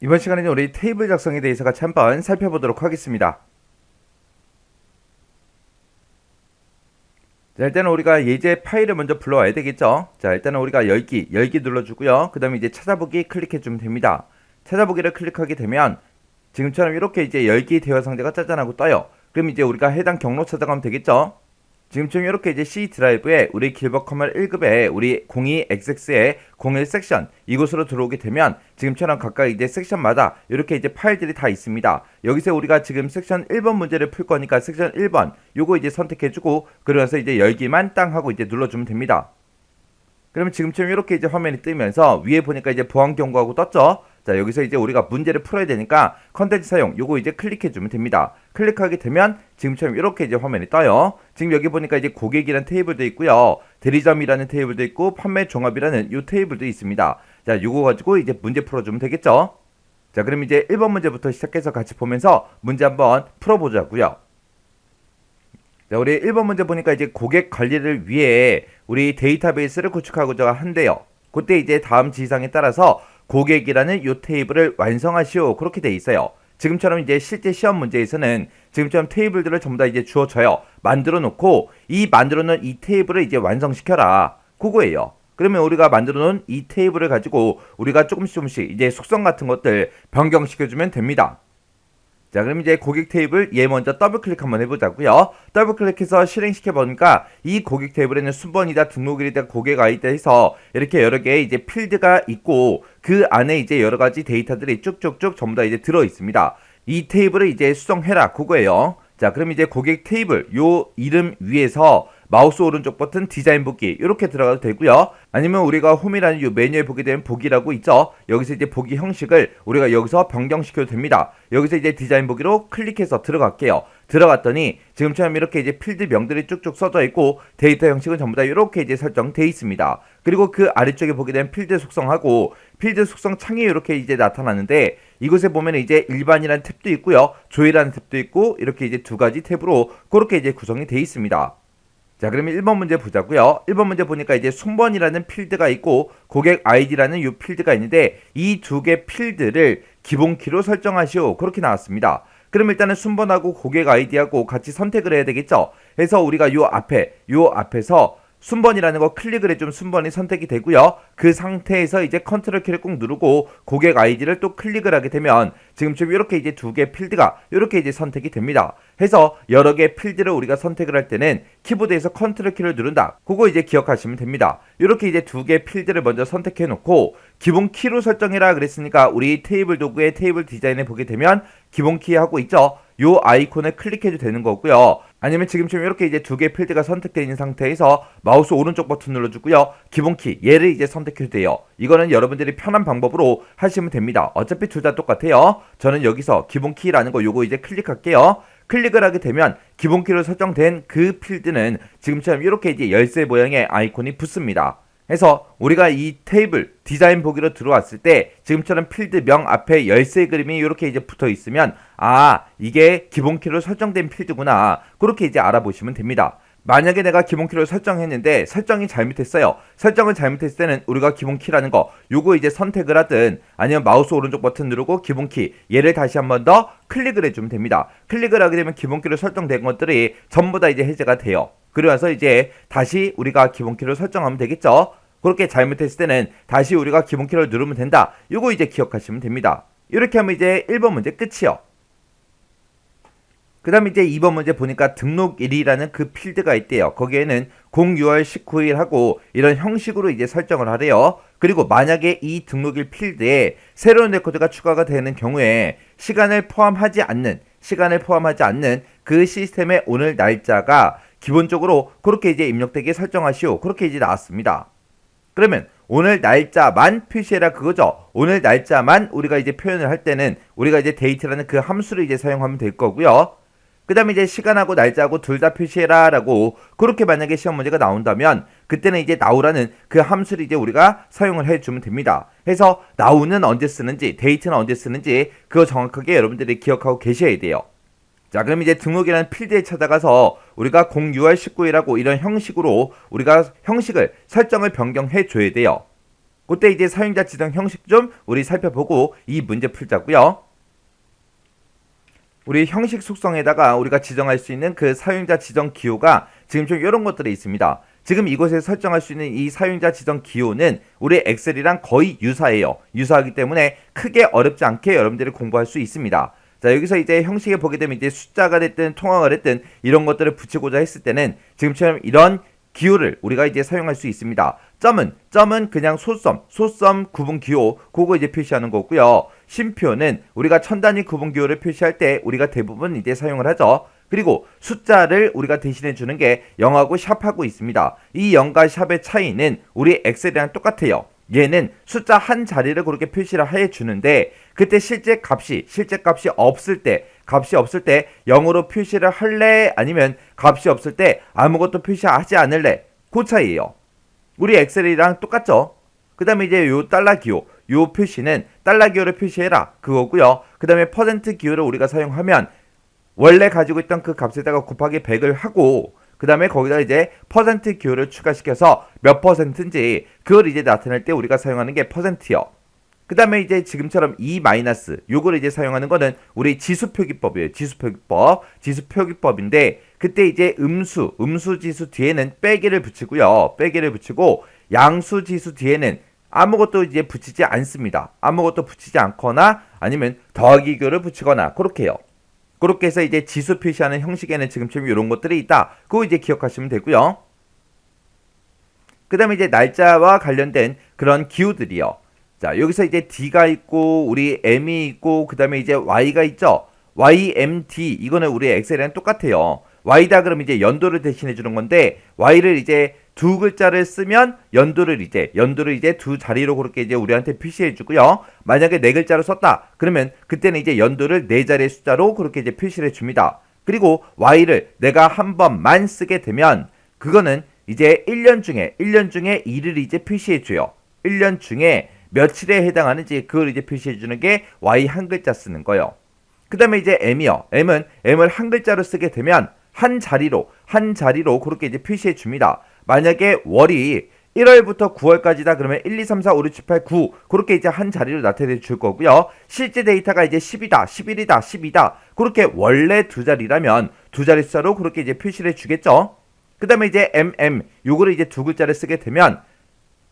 이번 시간에는 우리 테이블 작성에 대해서 같이 한번 살펴보도록 하겠습니다. 자, 일단은 우리가 예제 파일을 먼저 불러와야 되겠죠. 자, 일단은 우리가 열기 눌러주고요. 그 다음에 이제 찾아보기 클릭해주면 됩니다. 찾아보기를 클릭하게 되면 지금처럼 이렇게 이제 열기 대화 상자가 짜잔하고 떠요. 그럼 이제 우리가 해당 경로 찾아가면 되겠죠. 지금처럼 이렇게 이제 C 드라이브에 우리 길버 커널 1급에 우리 02XX의 01 섹션 이곳으로 들어오게 되면 지금처럼 각각 이제 섹션마다 이렇게 이제 파일들이 다 있습니다. 여기서 우리가 지금 섹션 1번 문제를 풀 거니까 섹션 1번 요거 이제 선택해주고 그러면서 이제 열기만 땅 하고 이제 눌러주면 됩니다. 그러면 지금처럼 이렇게 이제 화면이 뜨면서 위에 보니까 이제 보안 경고하고 떴죠. 자, 여기서 이제 우리가 문제를 풀어야 되니까 컨텐츠 사용 요거 이제 클릭해주면 됩니다. 클릭하게 되면 지금처럼 이렇게 이제 화면이 떠요. 지금 여기 보니까 이제 고객이라는 테이블도 있고요. 대리점이라는 테이블도 있고 판매 종합이라는 요 테이블도 있습니다. 자, 요거 가지고 이제 문제 풀어주면 되겠죠. 자, 그럼 이제 1번 문제부터 시작해서 같이 보면서 문제 한번 풀어보자고요. 자, 우리 1번 문제 보니까 이제 고객 관리를 위해 우리 데이터베이스를 구축하고자 한대요. 그때 이제 다음 지시사항에 따라서 고객이라는 요 테이블을 완성하시오. 그렇게 돼 있어요. 지금처럼 이제 실제 시험 문제에서는 지금처럼 테이블들을 전부 다 이제 주어져요. 만들어 놓고 이 만들어 놓은 이 테이블을 이제 완성시켜라. 그거예요. 그러면 우리가 만들어 놓은 이 테이블을 가지고 우리가 조금씩 이제 속성 같은 것들 변경시켜주면 됩니다. 자, 그럼 이제 고객 테이블 얘 먼저 더블 클릭 한번 해보자고요. 더블 클릭해서 실행시켜 보니까 이 고객 테이블에는 순번이다, 등록일이다, 고객 아이디다 해서 이렇게 여러 개의 이제 필드가 있고 그 안에 이제 여러 가지 데이터들이 쭉쭉쭉 전부 다 이제 들어 있습니다. 이 테이블을 이제 수정해라 그거예요. 자, 그럼 이제 고객 테이블 요 이름 위에서 마우스 오른쪽 버튼 디자인 보기 이렇게 들어가도 되고요. 아니면 우리가 홈이라는 이 메뉴에 보게 되면 보기라고 있죠. 여기서 이제 보기 형식을 우리가 여기서 변경시켜도 됩니다. 여기서 이제 디자인 보기로 클릭해서 들어갈게요. 들어갔더니 지금처럼 이렇게 이제 필드 명들이 쭉쭉 써져 있고 데이터 형식은 전부 다 이렇게 이제 설정돼 있습니다. 그리고 그 아래쪽에 보게 되면 필드 속성하고 필드 속성 창이 이렇게 이제 나타나는데 이곳에 보면 이제 일반이라는 탭도 있고요. 조회라는 탭도 있고 이렇게 이제 두 가지 탭으로 그렇게 이제 구성이 돼 있습니다. 자, 그러면 1번 문제 보자고요. 1번 문제 보니까 이제 순번이라는 필드가 있고 고객 아이디라는 이 필드가 있는데 이 두 개 필드를 기본 키로 설정하시오. 그렇게 나왔습니다. 그럼 일단은 순번하고 고객 아이디하고 같이 선택을 해야 되겠죠. 그래서 우리가 요 앞에서 순번이라는 거 클릭을 해주면 순번이 선택이 되고요. 그 상태에서 이제 컨트롤 키를 꾹 누르고 고객 아이디를 또 클릭을 하게 되면 지금처럼 이렇게 이제 두 개 필드가 이렇게 이제 선택이 됩니다. 해서 여러 개 필드를 우리가 선택을 할 때는 키보드에서 컨트롤 키를 누른다. 그거 이제 기억하시면 됩니다. 이렇게 이제 두 개 필드를 먼저 선택해 놓고 기본 키로 설정해라 그랬으니까 우리 테이블 도구의 테이블 디자인에 보게 되면 기본 키 하고 있죠. 요 아이콘을 클릭해도 되는 거고요. 아니면 지금처럼 이렇게 이제 두 개 필드가 선택되어 있는 상태에서 마우스 오른쪽 버튼 눌러주고요. 기본키 얘를 이제 선택해도 돼요. 이거는 여러분들이 편한 방법으로 하시면 됩니다. 어차피 둘 다 똑같아요. 저는 여기서 기본키라는 거 요거 이제 클릭할게요. 클릭을 하게 되면 기본키로 설정된 그 필드는 지금처럼 이렇게 이제 열쇠 모양의 아이콘이 붙습니다. 해서 우리가 이 테이블 디자인 보기로 들어왔을 때 지금처럼 필드명 앞에 열쇠 그림이 이렇게 이제 붙어 있으면 아, 이게 기본키로 설정된 필드구나. 그렇게 이제 알아보시면 됩니다. 만약에 내가 기본키로 설정했는데 설정이 잘못했어요. 설정을 잘못했을 때는 우리가 기본키라는 거 요거 이제 선택을 하든 아니면 마우스 오른쪽 버튼 누르고 기본키 얘를 다시 한 번 더 클릭을 해주면 됩니다. 클릭을 하게 되면 기본키로 설정된 것들이 전부 다 이제 해제가 돼요. 그러면서 이제 다시 우리가 기본키로 설정하면 되겠죠. 그렇게 잘못했을 때는 다시 우리가 기본키를 누르면 된다. 요거 이제 기억하시면 됩니다. 이렇게 하면 이제 1번 문제 끝이요. 그 다음에 이제 2번 문제 보니까 등록일이라는 그 필드가 있대요. 거기에는 06월 19일 하고 이런 형식으로 이제 설정을 하래요. 그리고 만약에 이 등록일 필드에 새로운 레코드가 추가가 되는 경우에 시간을 포함하지 않는 그 시스템의 오늘 날짜가 기본적으로 그렇게 이제 입력되게 설정하시오. 그렇게 이제 나왔습니다. 그러면 오늘 날짜만 표시해라 그거죠. 오늘 날짜만 우리가 이제 표현을 할 때는 우리가 이제 데이트라는 그 함수를 이제 사용하면 될 거고요. 그 다음에 이제 시간하고 날짜하고 둘 다 표시해라 라고 그렇게 만약에 시험 문제가 나온다면 그때는 이제 now라는 그 함수를 이제 우리가 사용을 해주면 됩니다. 해서 now는 언제 쓰는지 데이트는 언제 쓰는지 그거 정확하게 여러분들이 기억하고 계셔야 돼요. 자, 그럼 이제 등록이라는 필드에 찾아가서 우리가 06월 19일하고 이런 형식으로 우리가 형식을 설정을 변경해 줘야 돼요. 그때 이제 사용자 지정 형식 좀 우리 살펴보고 이 문제 풀자고요. 우리 형식 속성에다가 우리가 지정할 수 있는 그 사용자 지정 기호가 지금 좀 이런 것들이 있습니다. 지금 이곳에 설정할 수 있는 이 사용자 지정 기호는 우리 엑셀이랑 거의 유사해요. 유사하기 때문에 크게 어렵지 않게 여러분들이 공부할 수 있습니다. 자, 여기서 이제 형식에 보게 되면 이제 숫자가 됐든 통화가 됐든 이런 것들을 붙이고자 했을 때는 지금처럼 이런 기호를 우리가 이제 사용할 수 있습니다. 점은 그냥 소섬 구분 기호, 그거 이제 표시하는 거고요. 쉼표는 우리가 천 단위 구분 기호를 표시할 때 우리가 대부분 이제 사용을 하죠. 그리고 숫자를 우리가 대신해 주는 게 0하고 샵하고 있습니다. 이 0과 샵의 차이는 우리 엑셀이랑 똑같아요. 얘는 숫자 한 자리를 그렇게 표시를 해 주는데 그때 실제 값이 없을 때 0으로 표시를 할래? 아니면 값이 없을 때 아무것도 표시하지 않을래? 그 차이예요. 우리 엑셀이랑 똑같죠? 그 다음에 이제 요 달러 기호, 요 표시는 달러 기호를 표시해라 그거고요. 그 다음에 퍼센트 기호를 우리가 사용하면 원래 가지고 있던 그 값에다가 곱하기 100을 하고 그 다음에 거기다 이제 퍼센트 기호를 추가시켜서 몇 퍼센트인지 그걸 이제 나타낼 때 우리가 사용하는 게 퍼센트요. 그 다음에 이제 지금처럼 이 마이너스 요걸 이제 사용하는 거는 우리 지수표기법이에요. 지수표기법인데 그때 이제 음수 지수 뒤에는 빼기를 붙이고요. 빼기를 붙이고 양수 지수 뒤에는 아무것도 이제 붙이지 않습니다. 아무것도 붙이지 않거나 아니면 더하기 기호를 붙이거나 그렇게 해요. 그렇게 해서 이제 지수 표시하는 형식에는 지금처럼 이런 것들이 있다. 그거 이제 기억하시면 되고요. 그 다음에 이제 날짜와 관련된 그런 기호들이요. 자, 여기서 이제 D가 있고 우리 M이 있고 그 다음에 이제 Y가 있죠. YMD 이거는 우리 엑셀이랑 똑같아요. Y다 그러면 이제 연도를 대신해 주는 건데 Y를 이제 두 글자를 쓰면 연도를 이제 두 자리로 그렇게 이제 우리한테 표시해 주고요. 만약에 네 글자로 썼다 그러면 그때는 이제 연도를 네 자리의 숫자로 그렇게 이제 표시를 해 줍니다. 그리고 Y를 내가 한 번만 쓰게 되면 그거는 이제 1년 중에 2를 이제 표시해 줘요. 1년 중에 며칠에 해당하는지 그걸 이제 표시해 주는 게 Y 한 글자 쓰는 거예요. 그 다음에 이제 M이요. M을 한 글자로 쓰게 되면 한 자리로 그렇게 이제 표시해 줍니다. 만약에 월이 1월부터 9월까지다 그러면 1, 2, 3, 4, 5, 6, 7, 8, 9 그렇게 이제 한 자리로 나타내 줄 거고요. 실제 데이터가 이제 10이다, 11이다, 12다 그렇게 원래 두 자리라면 두 자리 숫자로 그렇게 이제 표시를 해 주겠죠. 그 다음에 이제 요거를 이제 두 글자를 쓰게 되면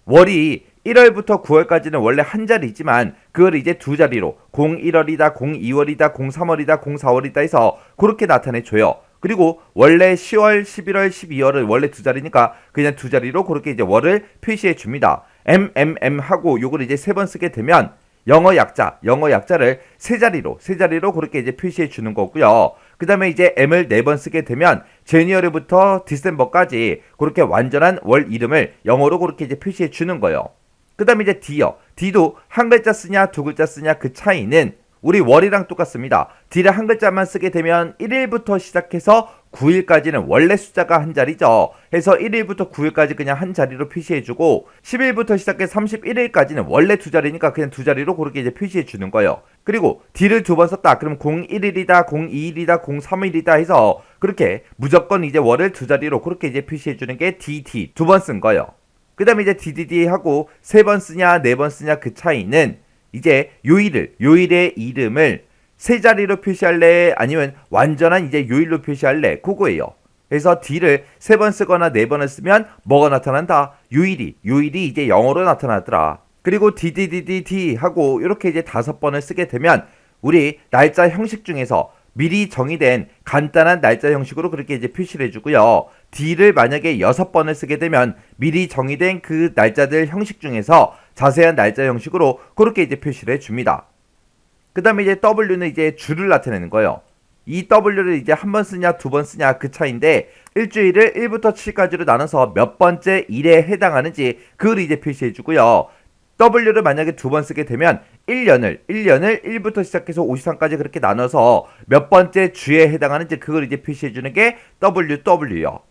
월이 1월부터 9월까지는 원래 한 자리지만 그걸 이제 두 자리로 01월이다, 02월이다, 03월이다, 04월이다 해서 그렇게 나타내 줘요. 그리고 원래 10월, 11월, 12월을 원래 두 자리니까 그냥 두 자리로 그렇게 이제 월을 표시해 줍니다. 하고 요걸 이제 세 번 쓰게 되면 영어 약자를 세 자리로 그렇게 이제 표시해 주는 거고요. 그 다음에 이제 M을 네 번 쓰게 되면 제니어리부터 디셈버까지 그렇게 완전한 월 이름을 영어로 그렇게 이제 표시해 주는 거예요. 그 다음에 이제 D도 한 글자 쓰냐 두 글자 쓰냐 그 차이는 우리 월이랑 똑같습니다. D를 한 글자만 쓰게 되면 1일부터 시작해서 9일까지는 원래 숫자가 한 자리죠. 해서 1일부터 9일까지 그냥 한 자리로 표시해주고 10일부터 시작해서 31일까지는 원래 두 자리니까 그냥 두 자리로 그렇게 이제 표시해주는 거예요. 그리고 D를 두 번 썼다. 그럼 01일이다, 02일이다, 03일이다 해서 그렇게 무조건 이제 월을 두 자리로 그렇게 이제 표시해주는 게 DD 두 번 쓴 거예요. 그 다음에 이제 DDD 하고 세 번 쓰냐 네 번 쓰냐 그 차이는 이제 요일의 이름을 세 자리로 표시할래 아니면 완전한 이제 요일로 표시할래 그거예요. 그래서 D를 세 번 쓰거나 네 번을 쓰면 뭐가 나타난다? 요일이 이제 영어로 나타나더라. 그리고 DDDD 하고 이렇게 이제 5번을 쓰게 되면 우리 날짜 형식 중에서 미리 정의된 간단한 날짜 형식으로 그렇게 이제 표시를 해주고요. D를 만약에 6번을 쓰게 되면 미리 정의된 그 날짜들 형식 중에서 자세한 날짜 형식으로 그렇게 이제 표시를 해줍니다. 그 다음에 이제 W는 이제 주를 나타내는 거예요. 이 W를 이제 한 번 쓰냐 두 번 쓰냐 그 차이인데 일주일을 1부터 7까지로 나눠서 몇 번째 일에 해당하는지 그걸 이제 표시해 주고요. W를 만약에 두 번 쓰게 되면 1년을 1부터 시작해서 53까지 그렇게 나눠서 몇 번째 주에 해당하는지 그걸 이제 표시해 주는 게 WW요.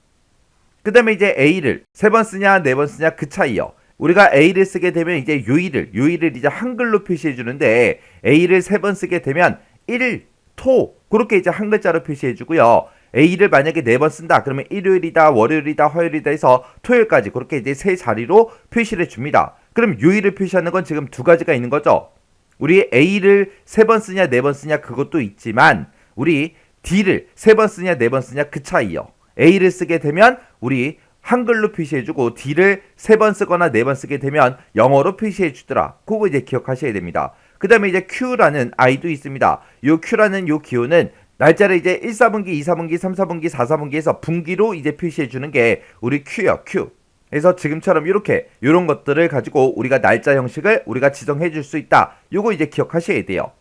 그 다음에 이제 A를 세 번 쓰냐 네 번 쓰냐 그 차이요. 우리가 A를 쓰게 되면 이제 요일을 이제 한글로 표시해 주는데 A를 세 번 쓰게 되면 1, 토 그렇게 이제 한 글자로 표시해 주고요. A를 만약에 네 번 쓴다 그러면 일요일이다 월요일이다 화요일이다 해서 토요일까지 그렇게 이제 세 자리로 표시를 해 줍니다. 그럼 요일을 표시하는 건 지금 두 가지가 있는 거죠. 우리 A를 3번 쓰냐 4번 쓰냐 그것도 있지만 우리 D를 3번 쓰냐 4번 쓰냐 그 차이요. A를 쓰게 되면 우리 한글로 표시해주고 D를 3번 쓰거나 4번 쓰게 되면 영어로 표시해주더라. 그거 이제 기억하셔야 됩니다. 그 다음에 이제 Q라는 I도 있습니다. 요 Q라는 요 기호는 날짜를 이제 1, 4분기, 2, 4분기, 3, 4분기, 4, 4분기에서 분기로 이제 표시해주는 게 우리 Q요, Q. 그래서 지금처럼 이렇게 이런 것들을 가지고 우리가 날짜 형식을 우리가 지정해 줄 수 있다. 요거 이제 기억하셔야 돼요.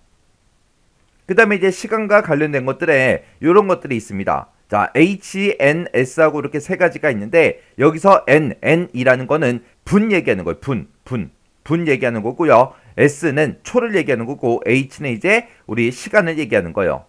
그 다음에 이제 시간과 관련된 것들에 이런 것들이 있습니다. 자, H, N, S하고 이렇게 세 가지가 있는데 여기서 N이라는 거는 분 얘기하는 거예요. 분 얘기하는 거고요. S는 초를 얘기하는 거고 H는 이제 우리 시간을 얘기하는 거예요.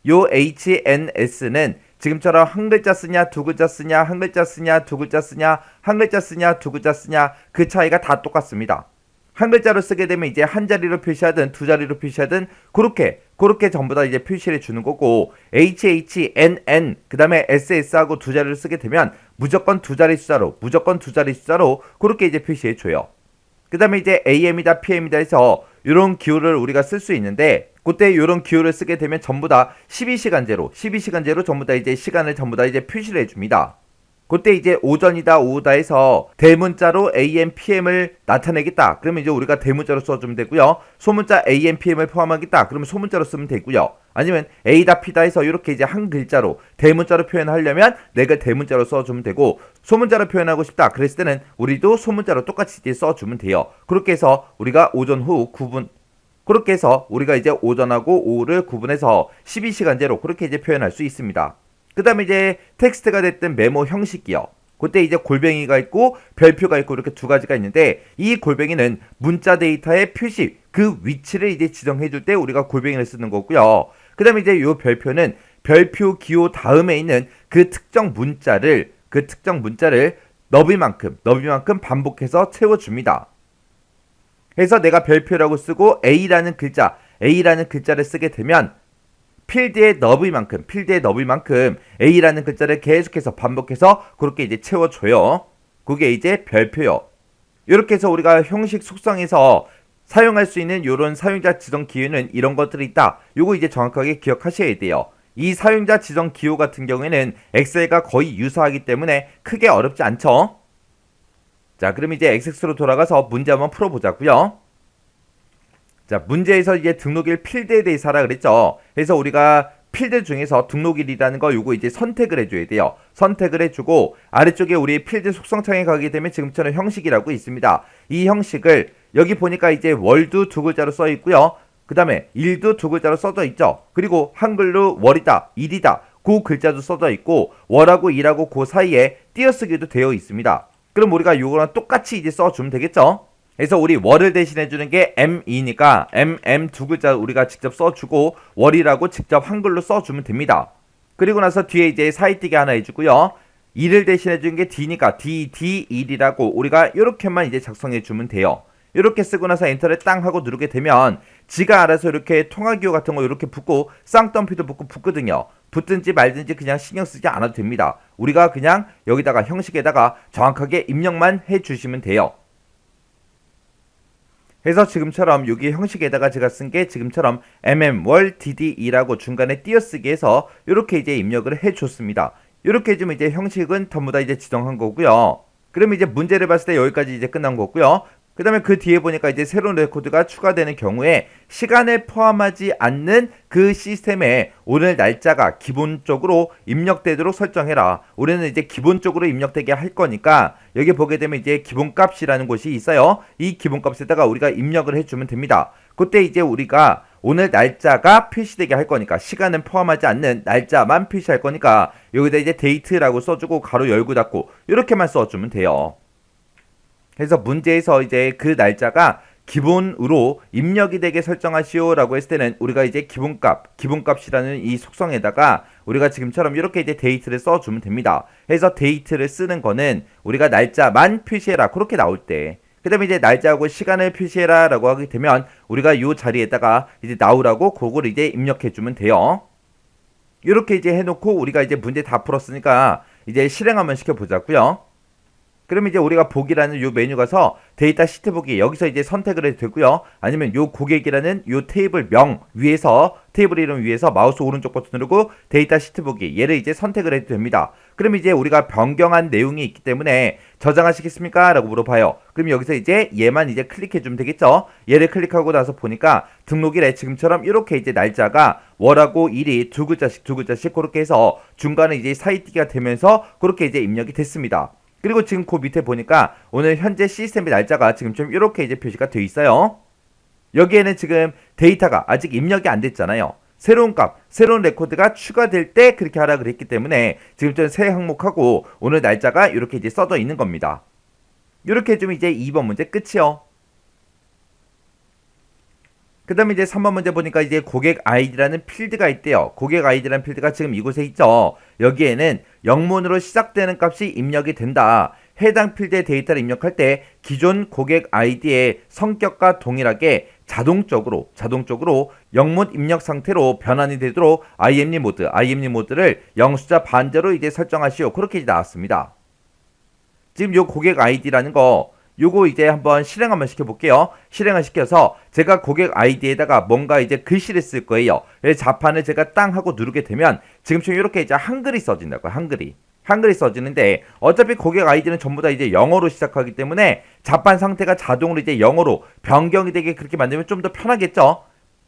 요 H, N, S는 지금처럼 한 글자 쓰냐 두 글자 쓰냐 한 글자 쓰냐 두 글자 쓰냐 한 글자 쓰냐 두 글자 쓰냐 그 차이가 다 똑같습니다. 한 글자로 쓰게 되면 이제 한 자리로 표시하든 두 자리로 표시하든 그렇게 전부 다 이제 표시를 주는 거고 N 그 다음에 SS하고 두 자리를 쓰게 되면 무조건 두 자리 숫자로 그렇게 이제 표시해 줘요. 그 다음에 이제 AM이다 PM이다 해서 이런 기호를 우리가 쓸 수 있는데 그때 이런 기호를 쓰게 되면 전부 다 12시간제로 전부 다 이제 시간을 전부 다 이제 표시를 해줍니다. 그때 이제 오전이다 오후다 해서 대문자로 AM, PM을 나타내겠다. 그러면 이제 우리가 대문자로 써주면 되고요. 소문자 AM, PM을 포함하겠다. 그러면 소문자로 쓰면 되고요. 아니면 A다 P다 해서 이렇게 이제 한 글자로 대문자로 표현하려면 내가 대문자로 써주면 되고 소문자로 표현하고 싶다. 그랬을 때는 우리도 소문자로 똑같이 이제 써주면 돼요. 그렇게 해서 우리가 오전 후 9분 그렇게 해서 우리가 이제 오전하고 오후를 구분해서 12시간제로 그렇게 이제 표현할 수 있습니다. 그 다음에 이제 텍스트가 됐든 메모 형식이요. 그때 이제 골뱅이가 있고 별표가 있고 이렇게 두 가지가 있는데 이 골뱅이는 문자 데이터의 표시 그 위치를 이제 지정해 줄 때 우리가 골뱅이를 쓰는 거고요. 그 다음에 이제 요 별표는 별표 기호 다음에 있는 그 특정 문자를 너비만큼 반복해서 채워줍니다. 그래서 내가 별표라고 쓰고 A라는 글자를 쓰게 되면 필드의 너비만큼 A라는 글자를 계속해서 반복해서 그렇게 이제 채워줘요. 그게 이제 별표요. 이렇게 해서 우리가 형식 속성에서 사용할 수 있는 이런 사용자 지정 기호는 이런 것들이 있다. 요거 이제 정확하게 기억하셔야 돼요. 이 사용자 지정 기호 같은 경우에는 엑셀과 거의 유사하기 때문에 크게 어렵지 않죠. 자, 그럼 이제 엑섹스로 돌아가서 문제 한번 풀어보자고요. 자, 문제에서 이제 등록일 필드에 대해서 하라 그랬죠. 그래서 우리가 필드 중에서 등록일이라는 거 요거 이제 선택을 해줘야 돼요. 선택을 해주고 아래쪽에 우리 필드 속성창에 가게 되면 지금처럼 형식이라고 있습니다. 이 형식을 여기 보니까 이제 월도 두 글자로 써 있고요. 그 다음에 일도 두 글자로 써져 있죠. 그리고 한글로 월이다, 일이다 그 글자도 써져 있고 월하고 일하고 그 사이에 띄어쓰기도 되어 있습니다. 그럼 우리가 요거랑 똑같이 이제 써주면 되겠죠. 그래서 우리 월을 대신해주는 게 M이니까 M 두 글자 우리가 직접 써주고 월이라고 직접 한글로 써주면 됩니다. 그리고 나서 뒤에 이제 사이뜨기 하나 해주고요. 일을 대신해주는 게 D니까 D1이라고 우리가 이렇게만 이제 작성해주면 돼요. 이렇게 쓰고 나서 엔터를 땅 하고 누르게 되면 지가 알아서 이렇게 통화기호 같은 거 이렇게 붙고 쌍덤피도 붙거든요. 붙든지 말든지 그냥 신경 쓰지 않아도 됩니다. 우리가 그냥 여기다가 형식에다가 정확하게 입력만 해주시면 돼요. 그래서 지금처럼 여기 형식에다가 제가 쓴 게 지금처럼 월 DD2라고 중간에 띄어쓰기 해서 이렇게 이제 입력을 해줬습니다. 이렇게 해주면 이제 형식은 전부 다 이제 지정한 거고요. 그러면 이제 문제를 봤을 때 여기까지 이제 끝난 거고요. 그 다음에 그 뒤에 보니까 이제 새로운 레코드가 추가되는 경우에 시간을 포함하지 않는 그 시스템에 오늘 날짜가 기본적으로 입력되도록 설정해라. 우리는 이제 기본적으로 입력되게 할 거니까 여기 보게 되면 이제 기본값이라는 곳이 있어요. 이 기본값에다가 우리가 입력을 해주면 됩니다. 그때 이제 우리가 오늘 날짜가 표시되게 할 거니까 시간은 포함하지 않는 날짜만 표시할 거니까 여기다 이제 데이트라고 써주고 가로 열고 닫고 이렇게만 써주면 돼요. 그래서 문제에서 이제 그 날짜가 기본으로 입력이 되게 설정하시오 라고 했을 때는 우리가 이제 기본값이라는 이 속성에다가 우리가 지금처럼 이렇게 이제 데이트를 써주면 됩니다. 그래서 데이트를 쓰는 거는 우리가 날짜만 표시해라 그렇게 나올 때, 그 다음에 이제 날짜하고 시간을 표시해라 라고 하게 되면 우리가 이 자리에다가 이제 나오라고 그걸 이제 입력해주면 돼요. 이렇게 이제 해놓고 우리가 이제 문제 다 풀었으니까 이제 실행 한번 시켜보자고요. 그럼 이제 우리가 보기라는 요 메뉴 가서 데이터 시트 보기 여기서 이제 선택을 해도 되고요. 아니면 요 고객이라는 요 테이블 명 위에서 테이블 이름 위에서 마우스 오른쪽 버튼 누르고 데이터 시트 보기 얘를 이제 선택을 해도 됩니다. 그럼 이제 우리가 변경한 내용이 있기 때문에 저장하시겠습니까? 라고 물어봐요. 그럼 여기서 이제 얘만 이제 클릭해 주면 되겠죠? 얘를 클릭하고 나서 보니까 등록일에 지금처럼 이렇게 이제 날짜가 월하고 일이 두 글자씩 그렇게 해서 중간에 이제 사이티가 되면서 그렇게 이제 입력이 됐습니다. 그리고 지금 그 밑에 보니까 오늘 현재 시스템의 날짜가 지금 좀 이렇게 이제 표시가 되어 있어요. 여기에는 지금 데이터가 아직 입력이 안 됐잖아요. 새로운 값, 새로운 레코드가 추가될 때 그렇게 하라 그랬기 때문에 지금 전 새 항목하고 오늘 날짜가 이렇게 이제 써져 있는 겁니다. 이렇게 해주면 이제 2번 문제 끝이요. 그 다음에 이제 3번 문제 보니까 이제 고객 아이디라는 필드가 있대요. 고객 아이디라는 필드가 지금 이곳에 있죠. 여기에는 영문으로 시작되는 값이 입력이 된다. 해당 필드의 데이터를 입력할 때 기존 고객 아이디의 성격과 동일하게 자동적으로 영문 입력 상태로 변환이 되도록 IMD 모드를 영숫자 반대로 이제 설정하시오. 그렇게 이제 나왔습니다. 지금 요 고객 아이디라는 거 요거 이제 한번 실행 한번 시켜볼게요. 실행을 시켜서 제가 고객 아이디에다가 뭔가 이제 글씨를 쓸 거예요. 그래서 자판을 제가 땅 하고 누르게 되면 지금처럼 이렇게 이제 한글이 써진다고요. 한글이 써지는데 어차피 고객 아이디는 전부 다 이제 영어로 시작하기 때문에 자판 상태가 자동으로 이제 영어로 변경이 되게 그렇게 만들면 좀 더 편하겠죠.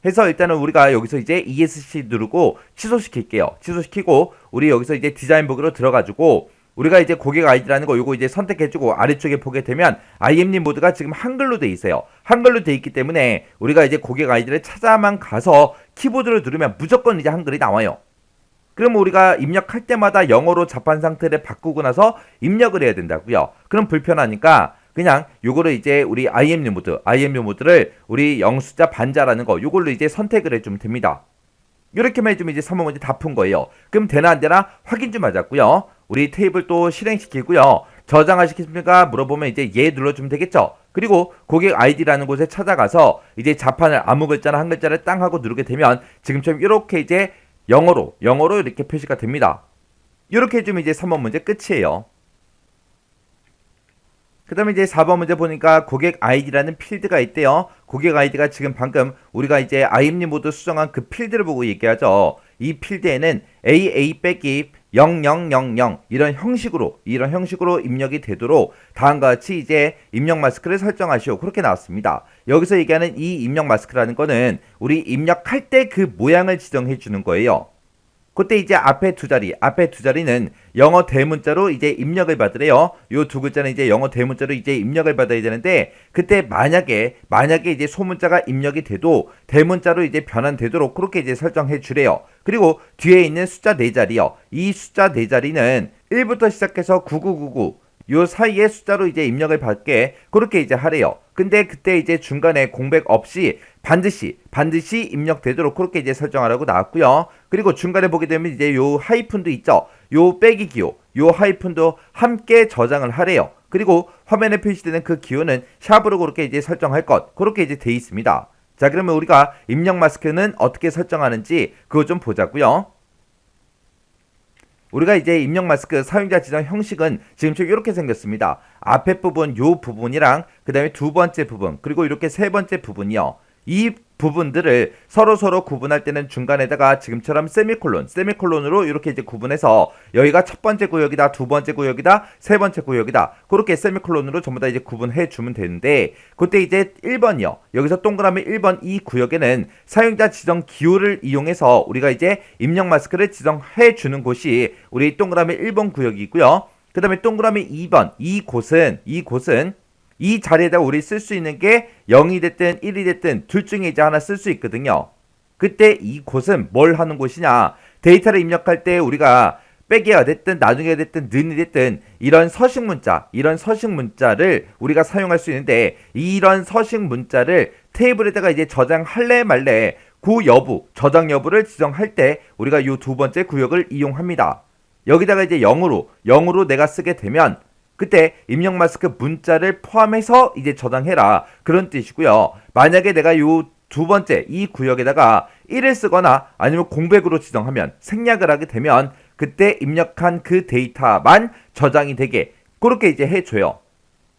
해서 일단은 우리가 여기서 이제 ESC 누르고 취소시킬게요. 취소시키고 우리 여기서 이제 디자인 보기로 들어가지고 우리가 이제 고객 아이디라는 거 요거 이제 선택해주고 아래쪽에 보게 되면 IMD 모드가 지금 한글로 돼 있어요. 한글로 돼 있기 때문에 우리가 이제 고객 아이디를 찾아만 가서 키보드를 누르면 무조건 이제 한글이 나와요. 그럼 우리가 입력할 때마다 영어로 자판 상태를 바꾸고 나서 입력을 해야 된다고요. 그럼 불편하니까 그냥 요거를 이제 우리 IMD 모드를 우리 영숫자 반자라는 거 요걸로 이제 선택을 해주면 됩니다. 이렇게만 해주면 이제 3번 문제 다 푼 거예요. 그럼 되나 안 되나 확인 좀 하자고요. 우리 테이블 또 실행시키고요. 저장하시겠습니까? 물어보면 이제 예 눌러주면 되겠죠. 그리고 고객 아이디라는 곳에 찾아가서 이제 자판을 아무 글자나 한 글자를 땅 하고 누르게 되면 지금처럼 이렇게 이제 영어로 이렇게 표시가 됩니다. 이렇게 해주면 이제 3번 문제 끝이에요. 그 다음에 이제 4번 문제 보니까 고객 아이디라는 필드가 있대요. 고객 아이디가 지금 방금 우리가 이제 IMD 모드 수정한 그 필드를 보고 얘기하죠. 이 필드에는 AA 빼기 0000 이런 형식으로 입력이 되도록 다음과 같이 이제 입력 마스크를 설정하시오. 그렇게 나왔습니다. 여기서 얘기하는 이 입력 마스크라는 거는 우리 입력할 때 그 모양을 지정해 주는 거예요. 그때 이제 앞에 두 자리는 영어 대문자로 이제 입력을 받으래요. 요 두 글자는 이제 영어 대문자로 이제 입력을 받아야 되는데 그때 만약에 이제 소문자가 입력이 돼도 대문자로 이제 변환되도록 그렇게 이제 설정해 주래요. 그리고 뒤에 있는 숫자 4자리요. 이 숫자 4자리는 1부터 시작해서 9999 요 사이에 숫자로 이제 입력을 받게 그렇게 이제 하래요. 근데 그때 이제 중간에 공백 없이 반드시 입력되도록 그렇게 이제 설정하라고 나왔고요. 그리고 중간에 보게 되면 이제 요 하이픈도 있죠. 요 빼기 기호, 요 하이픈도 함께 저장을 하래요. 그리고 화면에 표시되는 그 기호는 샵으로 그렇게 이제 설정할 것 그렇게 이제 돼 있습니다. 자, 그러면 우리가 입력 마스크는 어떻게 설정하는지 그거 좀 보자고요. 우리가 이제 입력 마스크 사용자 지정 형식은 지금처럼 이렇게 생겼습니다. 앞에 부분 요 부분이랑 그 다음에 두 번째 부분 그리고 이렇게 세 번째 부분이요. 이 부분들을 서로 구분할 때는 중간에다가 지금처럼 세미콜론으로 이렇게 이제 구분해서 여기가 첫 번째 구역이다, 두 번째 구역이다, 세 번째 구역이다. 그렇게 세미콜론으로 전부 다 이제 구분해 주면 되는데 그때 이제 1번이요. 여기서 동그라미 1번 이 구역에는 사용자 지정 기호를 이용해서 우리가 이제 입력 마스크를 지정해 주는 곳이 우리 동그라미 1번 구역이고요. 그 다음에 동그라미 2번 이곳은 이 자리에다 우리 쓸 수 있는 게 0이 됐든 1이 됐든 둘 중에 이제 하나 쓸 수 있거든요. 그때 이곳은 뭘 하는 곳이냐? 데이터를 입력할 때 우리가 빼기가 됐든 나중에 됐든 는이 됐든 이런 서식 문자를 우리가 사용할 수 있는데 이런 서식 문자를 테이블에다가 이제 저장할래 말래 저장 여부를 지정할 때 우리가 이 두 번째 구역을 이용합니다. 여기다가 이제 0으로 내가 쓰게 되면 그때 입력 마스크 문자를 포함해서 이제 저장해라 그런 뜻이고요. 만약에 내가 요 두 번째 이 구역에다가 1을 쓰거나 아니면 공백으로 지정하면 생략을 하게 되면 그때 입력한 그 데이터만 저장이 되게 그렇게 이제 해줘요.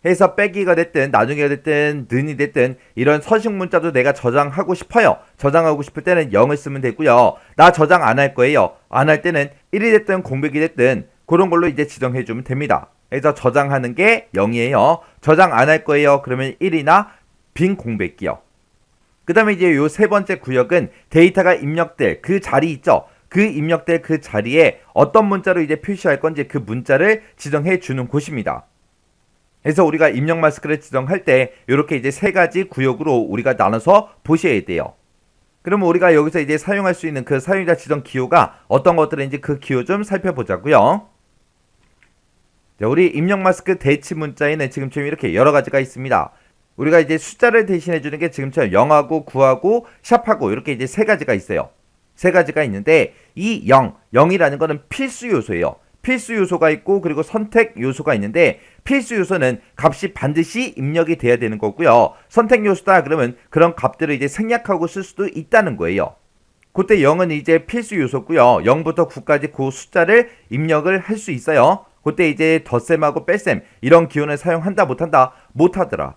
해서 빼기가 됐든 나중에가 됐든 는이 됐든 이런 서식 문자도 내가 저장하고 싶어요. 저장하고 싶을 때는 0을 쓰면 되고요. 나 저장 안 할 거예요. 안 할 때는 1이 됐든 공백이 됐든 그런 걸로 이제 지정해 주면 됩니다. 그래서 저장하는 게 0이에요. 저장 안 할 거예요. 그러면 1이나 빈 공백이요. 그 다음에 이제 요 세 번째 구역은 데이터가 입력될 그 자리 있죠. 그 입력될 그 자리에 어떤 문자로 이제 표시할 건지 그 문자를 지정해 주는 곳입니다. 그래서 우리가 입력 마스크를 지정할 때 이렇게 이제 세 가지 구역으로 우리가 나눠서 보셔야 돼요. 그러면 우리가 여기서 이제 사용할 수 있는 그 사용자 지정 기호가 어떤 것들인지 그 기호 좀 살펴보자고요. 자, 우리 입력 마스크 대치 문자에는 지금처럼 이렇게 여러 가지가 있습니다. 우리가 이제 숫자를 대신해 주는 게 지금처럼 0하고 9하고 샵하고 이렇게 이제 세 가지가 있어요. 세 가지가 있는데 이 0이라는 거는 필수 요소예요. 필수 요소가 있고 그리고 선택 요소가 있는데 필수 요소는 값이 반드시 입력이 돼야 되는 거고요. 선택 요소다 그러면 그런 값들을 이제 생략하고 쓸 수도 있다는 거예요. 그때 0은 이제 필수 요소고요. 0부터 9까지 그 숫자를 입력을 할 수 있어요. 그때 이제 덧셈하고 뺄셈 이런 기호는 사용한다 못한다? 못하더라.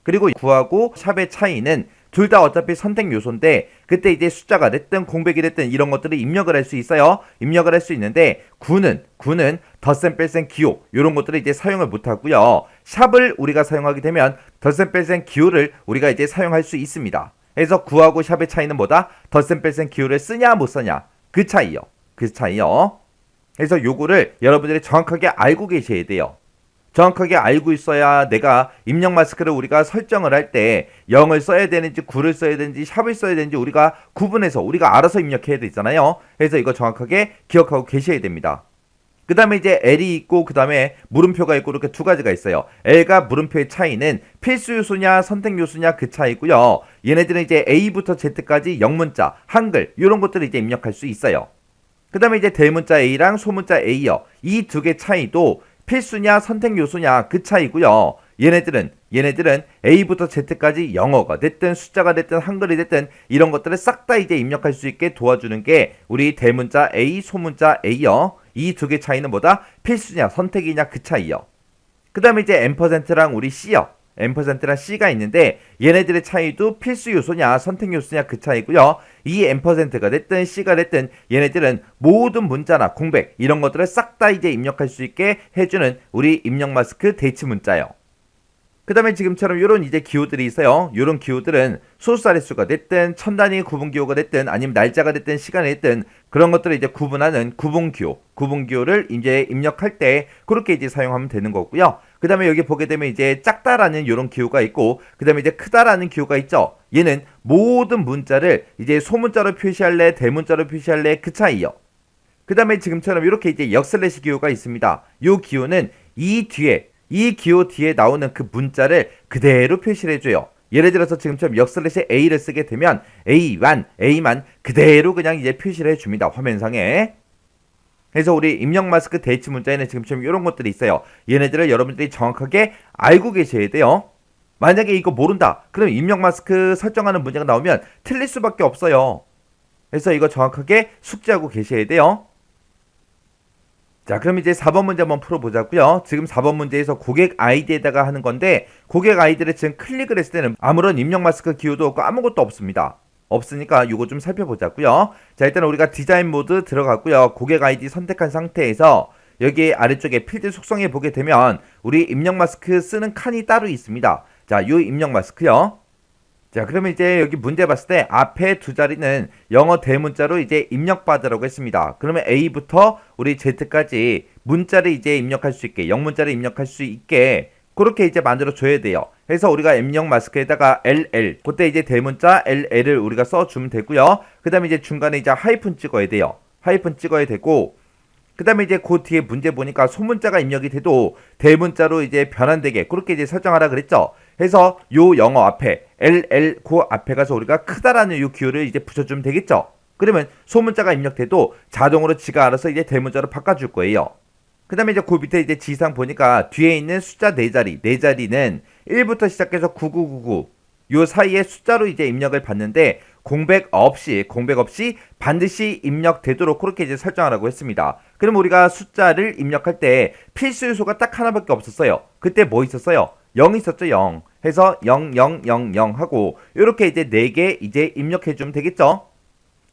그리고 9하고 샵의 차이는 둘 다 어차피 선택 요소인데 그때 이제 숫자가 됐든 공백이 됐든 이런 것들을 입력을 할 수 있어요. 입력을 할 수 있는데 9는 덧셈 뺄셈 기호 이런 것들을 이제 사용을 못하고요. 샵을 우리가 사용하게 되면 덧셈 뺄셈 기호를 우리가 이제 사용할 수 있습니다. 그래서 9하고 샵의 차이는 뭐다? 덧셈 뺄셈 기호를 쓰냐 못 쓰냐 그 차이요. 그래서 요거를 여러분들이 정확하게 알고 계셔야 돼요. 정확하게 알고 있어야 내가 입력 마스크를 우리가 설정을 할 때 0을 써야 되는지 9를 써야 되는지 샵을 써야 되는지 우리가 구분해서 우리가 알아서 입력해야 되잖아요. 그래서 이거 정확하게 기억하고 계셔야 됩니다. 그 다음에 이제 L이 있고 그 다음에 물음표가 있고 이렇게 두 가지가 있어요. L과 물음표의 차이는 필수 요소냐 선택 요소냐 그 차이고요. 얘네들은 이제 A부터 Z까지 영문자, 한글 이런 것들을 이제 입력할 수 있어요. 그 다음에 이제 대문자 A랑 소문자 A요. 이 두 개 차이도 필수냐 선택 요소냐 그 차이고요. 얘네들은 A부터 Z까지 영어가 됐든 숫자가 됐든 한글이 됐든 이런 것들을 싹 다 이제 입력할 수 있게 도와주는 게 우리 대문자 A, 소문자 A요. 이 두 개 차이는 뭐다? 필수냐 선택이냐 그 차이요. 그 다음에 이제 %랑 우리 C요. %랑 C가 있는데 얘네들의 차이도 필수 요소냐 선택 요소냐 그 차이고요. 이 %가 됐든 C가 됐든 얘네들은 모든 문자나 공백 이런 것들을 싹 다 이제 입력할 수 있게 해주는 우리 입력 마스크 대치 문자요. 그 다음에 지금처럼 이런 이제 기호들이 있어요. 이런 기호들은 소수 자릿수가 됐든 천 단위 구분 기호가 됐든 아니면 날짜가 됐든 시간이 됐든 그런 것들을 이제 구분하는 구분 기호를 이제 입력할 때 그렇게 이제 사용하면 되는 거고요. 그 다음에 여기 보게 되면 이제 작다라는 이런 기호가 있고 그 다음에 이제 크다라는 기호가 있죠. 얘는 모든 문자를 이제 소문자로 표시할래 대문자로 표시할래 그 차이요. 그 다음에 지금처럼 이렇게 이제 역슬래시 기호가 있습니다. 이 기호는 이 기호 뒤에 나오는 그 문자를 그대로 표시를 해줘요. 예를 들어서 지금처럼 역슬래시 A를 쓰게 되면 A만 그대로 그냥 이제 표시를 해줍니다. 화면상에. 그래서 우리 입력 마스크 대치 문자에는 지금처럼 이런 것들이 있어요. 얘네들을 여러분들이 정확하게 알고 계셔야 돼요. 만약에 이거 모른다. 그럼 입력 마스크 설정하는 문제가 나오면 틀릴 수밖에 없어요. 그래서 이거 정확하게 숙지하고 계셔야 돼요. 자, 그럼 이제 4번 문제 한번 풀어보자고요. 지금 4번 문제에서 고객 아이디에다가 하는 건데 고객 아이디를 지금 클릭을 했을 때는 아무런 입력 마스크 기호도 없고 아무것도 없습니다. 없으니까 이거 좀 살펴보자고요. 자, 일단 우리가 디자인 모드 들어갔고요. 고객 아이디 선택한 상태에서 여기 아래쪽에 필드 속성에 보게 되면 우리 입력 마스크 쓰는 칸이 따로 있습니다. 자, 요 입력 마스크요. 자, 그러면 이제 여기 문제 봤을 때 앞에 두 자리는 영어 대문자로 이제 입력받으라고 했습니다. 그러면 A부터 우리 Z까지 문자를 이제 입력할 수 있게, 영문자를 입력할 수 있게 그렇게 이제 만들어 줘야 돼요. 그래서 우리가 입력 마스크에다가 LL, 그때 이제 대문자 LL을 우리가 써주면 되고요. 그 다음에 이제 중간에 이제 하이픈 찍어야 돼요. 하이픈 찍어야 되고, 그 다음에 이제 그 뒤에 문제 보니까 소문자가 입력이 돼도 대문자로 이제 변환되게 그렇게 이제 설정하라 그랬죠. 그래서 요 영어 앞에 LL 그 앞에 가서 우리가 크다라는 요 기호를 이제 붙여주면 되겠죠. 그러면 소문자가 입력돼도 자동으로 지가 알아서 이제 대문자로 바꿔줄 거예요. 그 다음에 이제 그 밑에 이제 지상 보니까 뒤에 있는 숫자 4자리는 1부터 시작해서 9999 요 사이에 숫자로 이제 입력을 받는데 공백 없이 반드시 입력되도록 그렇게 이제 설정하라고 했습니다. 그럼 우리가 숫자를 입력할 때 필수 요소가 딱 하나밖에 없었어요. 그때 뭐 있었어요? 0 있었죠. 0 해서 0 0 0 0 하고 이렇게 이제 4개 이제 입력해 주면 되겠죠.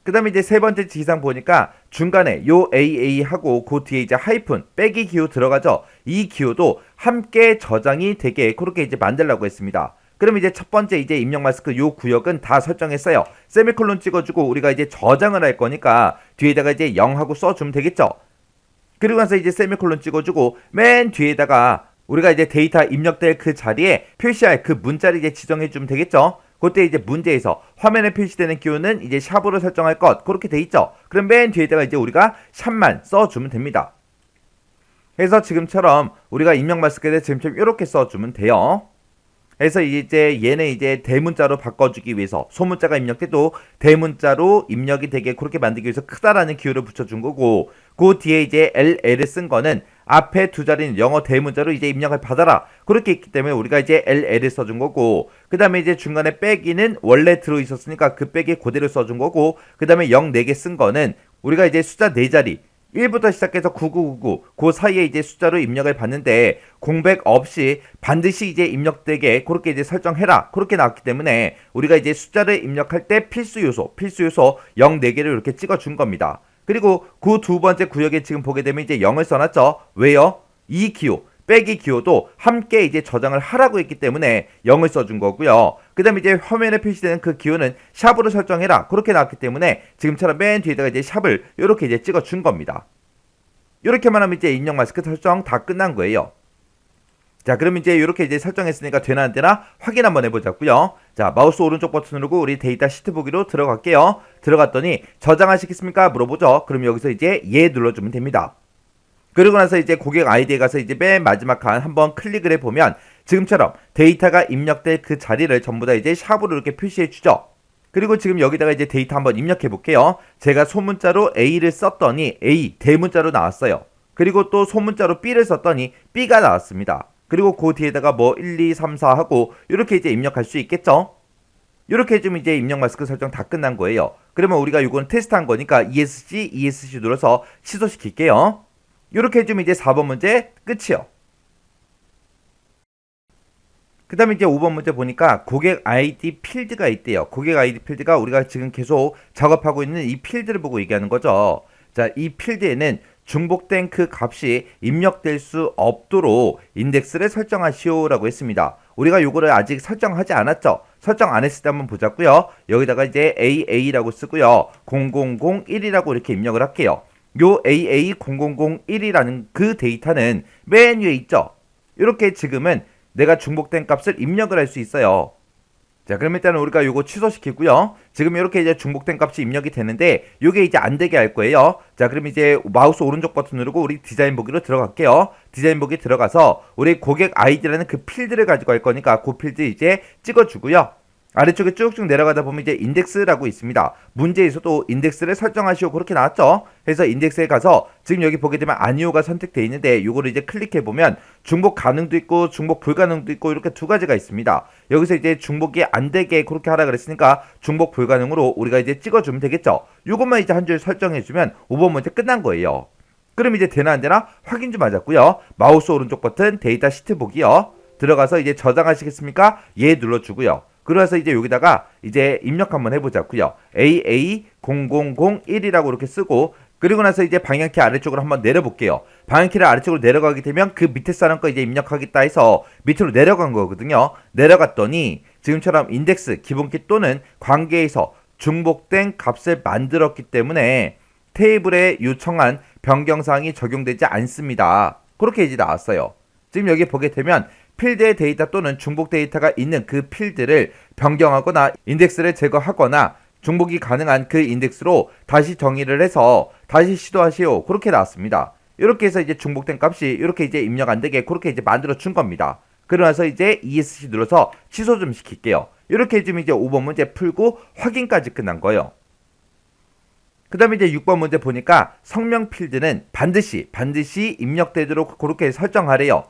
그 다음에 이제 세 번째 지시사항 보니까 중간에 요 AA 하고 그 뒤에 이제 하이픈 빼기 기호 들어가죠. 이 기호도 함께 저장이 되게 그렇게 이제 만들라고 했습니다. 그럼 이제 첫 번째 이제 입력 마스크 요 구역은 다 설정했어요. 세미콜론 찍어주고 우리가 이제 저장을 할 거니까 뒤에다가 이제 0하고 써주면 되겠죠. 그리고 나서 이제 세미콜론 찍어주고 맨 뒤에다가 우리가 이제 데이터 입력될 그 자리에 표시할 그 문자를 이제 지정해주면 되겠죠. 그때 이제 문제에서 화면에 표시되는 기호는 이제 샵으로 설정할 것 그렇게 돼 있죠. 그럼 맨 뒤에다가 이제 우리가 샵만 써주면 됩니다. 그래서 지금처럼 우리가 입력 마스크에 지금처럼 이렇게 써주면 돼요. 그래서 이제 얘는 이제 대문자로 바꿔주기 위해서 소문자가 입력돼도 대문자로 입력이 되게 그렇게 만들기 위해서 크다라는 기호를 붙여준 거고 그 뒤에 이제 LL을 쓴 거는 앞에 두 자리는 영어 대문자로 이제 입력을 받아라 그렇게 있기 때문에 우리가 이제 LL을 써준 거고 그 다음에 이제 중간에 빼기는 원래 들어있었으니까 그 빼기 그대로 써준 거고 그 다음에 0 4개 쓴 거는 우리가 이제 숫자 4자리 1부터 시작해서 9999 그 사이에 이제 숫자로 입력을 받는데 공백 없이 반드시 이제 입력되게 그렇게 이제 설정해라 그렇게 나왔기 때문에 우리가 이제 숫자를 입력할 때 필수 요소 0 4개를 이렇게 찍어준 겁니다. 그리고 그 두 번째 구역에 지금 보게 되면 이제 0을 써놨죠. 왜요? 이 기호 빼기 기호도 함께 이제 저장을 하라고 했기 때문에 0을 써준 거고요. 그 다음에 이제 화면에 표시되는 그 기호는 샵으로 설정해라 그렇게 나왔기 때문에 지금처럼 맨 뒤에다가 이제 샵을 이렇게 이제 찍어준 겁니다. 이렇게만 하면 이제 입력 마스크 설정 다 끝난 거예요. 자, 그럼 이제 이렇게 이제 설정했으니까 되나 안 되나 확인 한번 해보자고요. 자, 마우스 오른쪽 버튼 누르고 우리 데이터 시트 보기로 들어갈게요. 들어갔더니 저장하시겠습니까? 물어보죠. 그럼 여기서 이제 예 눌러주면 됩니다. 그리고 나서 이제 고객 아이디에 가서 이제 맨 마지막 칸 한번 클릭을 해보면 지금처럼 데이터가 입력될 그 자리를 전부 다 이제 샵으로 이렇게 표시해 주죠. 그리고 지금 여기다가 이제 데이터 한번 입력해 볼게요. 제가 소문자로 A를 썼더니 A 대문자로 나왔어요. 그리고 또 소문자로 B를 썼더니 B가 나왔습니다. 그리고 그 뒤에다가 뭐 1, 2, 3, 4 하고 이렇게 이제 입력할 수 있겠죠. 이렇게 해주면 이제 입력 마스크 설정 다 끝난 거예요. 그러면 우리가 이건 테스트한 거니까 ESC 눌러서 취소시킬게요. 이렇게 해주면 이제 4번 문제 끝이요. 그 다음에 이제 5번 문제 보니까 고객 아이디 필드가 있대요. 고객 아이디 필드가 우리가 지금 계속 작업하고 있는 이 필드를 보고 얘기하는 거죠. 자, 이 필드에는 중복된 그 값이 입력될 수 없도록 인덱스를 설정하시오 라고 했습니다. 우리가 요거를 아직 설정하지 않았죠. 설정 안 했을 때 한번 보자고요. 여기다가 이제 AA라고 쓰고요. 0001이라고 이렇게 입력을 할게요. 요 AA0001이라는 그 데이터는 맨 위에 있죠. 이렇게 지금은 내가 중복된 값을 입력을 할 수 있어요. 자, 그럼 일단은 우리가 요거 취소시키고요. 지금 이렇게 이제 중복된 값이 입력이 되는데 요게 이제 안 되게 할 거예요. 자, 그럼 이제 마우스 오른쪽 버튼 누르고 우리 디자인 보기로 들어갈게요. 디자인 보기 들어가서 우리 고객 아이디라는 그 필드를 가지고 할 거니까 그 필드 이제 찍어주고요. 아래쪽에 쭉쭉 내려가다 보면 이제 인덱스라고 있습니다. 문제에서도 인덱스를 설정하시오 그렇게 나왔죠. 그래서 인덱스에 가서 지금 여기 보게 되면 아니오가 선택되어 있는데 이거를 이제 클릭해 보면 중복 가능도 있고 중복 불가능도 있고 이렇게 두 가지가 있습니다. 여기서 이제 중복이 안 되게 그렇게 하라 그랬으니까 중복 불가능으로 우리가 이제 찍어주면 되겠죠. 이것만 이제 한 줄 설정해 주면 5번 문제 끝난 거예요. 그럼 이제 되나 안 되나 확인 좀 하자고요. 마우스 오른쪽 버튼 데이터 시트 보기요. 들어가서 이제 저장하시겠습니까? 예 눌러주고요. 그래서 이제 여기다가 이제 입력 한번 해보자고요. AA0001이라고 이렇게 쓰고 그리고 나서 이제 방향키 아래쪽으로 한번 내려볼게요. 방향키를 아래쪽으로 내려가게 되면 그 밑에 사람 거 이제 입력하겠다 해서 밑으로 내려간 거거든요. 내려갔더니 지금처럼 인덱스 기본키 또는 관계에서 중복된 값을 만들었기 때문에 테이블에 요청한 변경사항이 적용되지 않습니다. 그렇게 이제 나왔어요. 지금 여기 보게 되면 필드의 데이터 또는 중복 데이터가 있는 그 필드를 변경하거나 인덱스를 제거하거나 중복이 가능한 그 인덱스로 다시 정의를 해서 다시 시도하시오 그렇게 나왔습니다. 이렇게 해서 이제 중복된 값이 이렇게 이제 입력 안 되게 그렇게 이제 만들어 준 겁니다. 그러면서 이제 ESC 눌러서 취소 좀 시킬게요. 이렇게 해주면 이제 5번 문제 풀고 확인까지 끝난 거예요. 그 다음에 이제 6번 문제 보니까 성명 필드는 반드시 입력되도록 그렇게 설정하래요.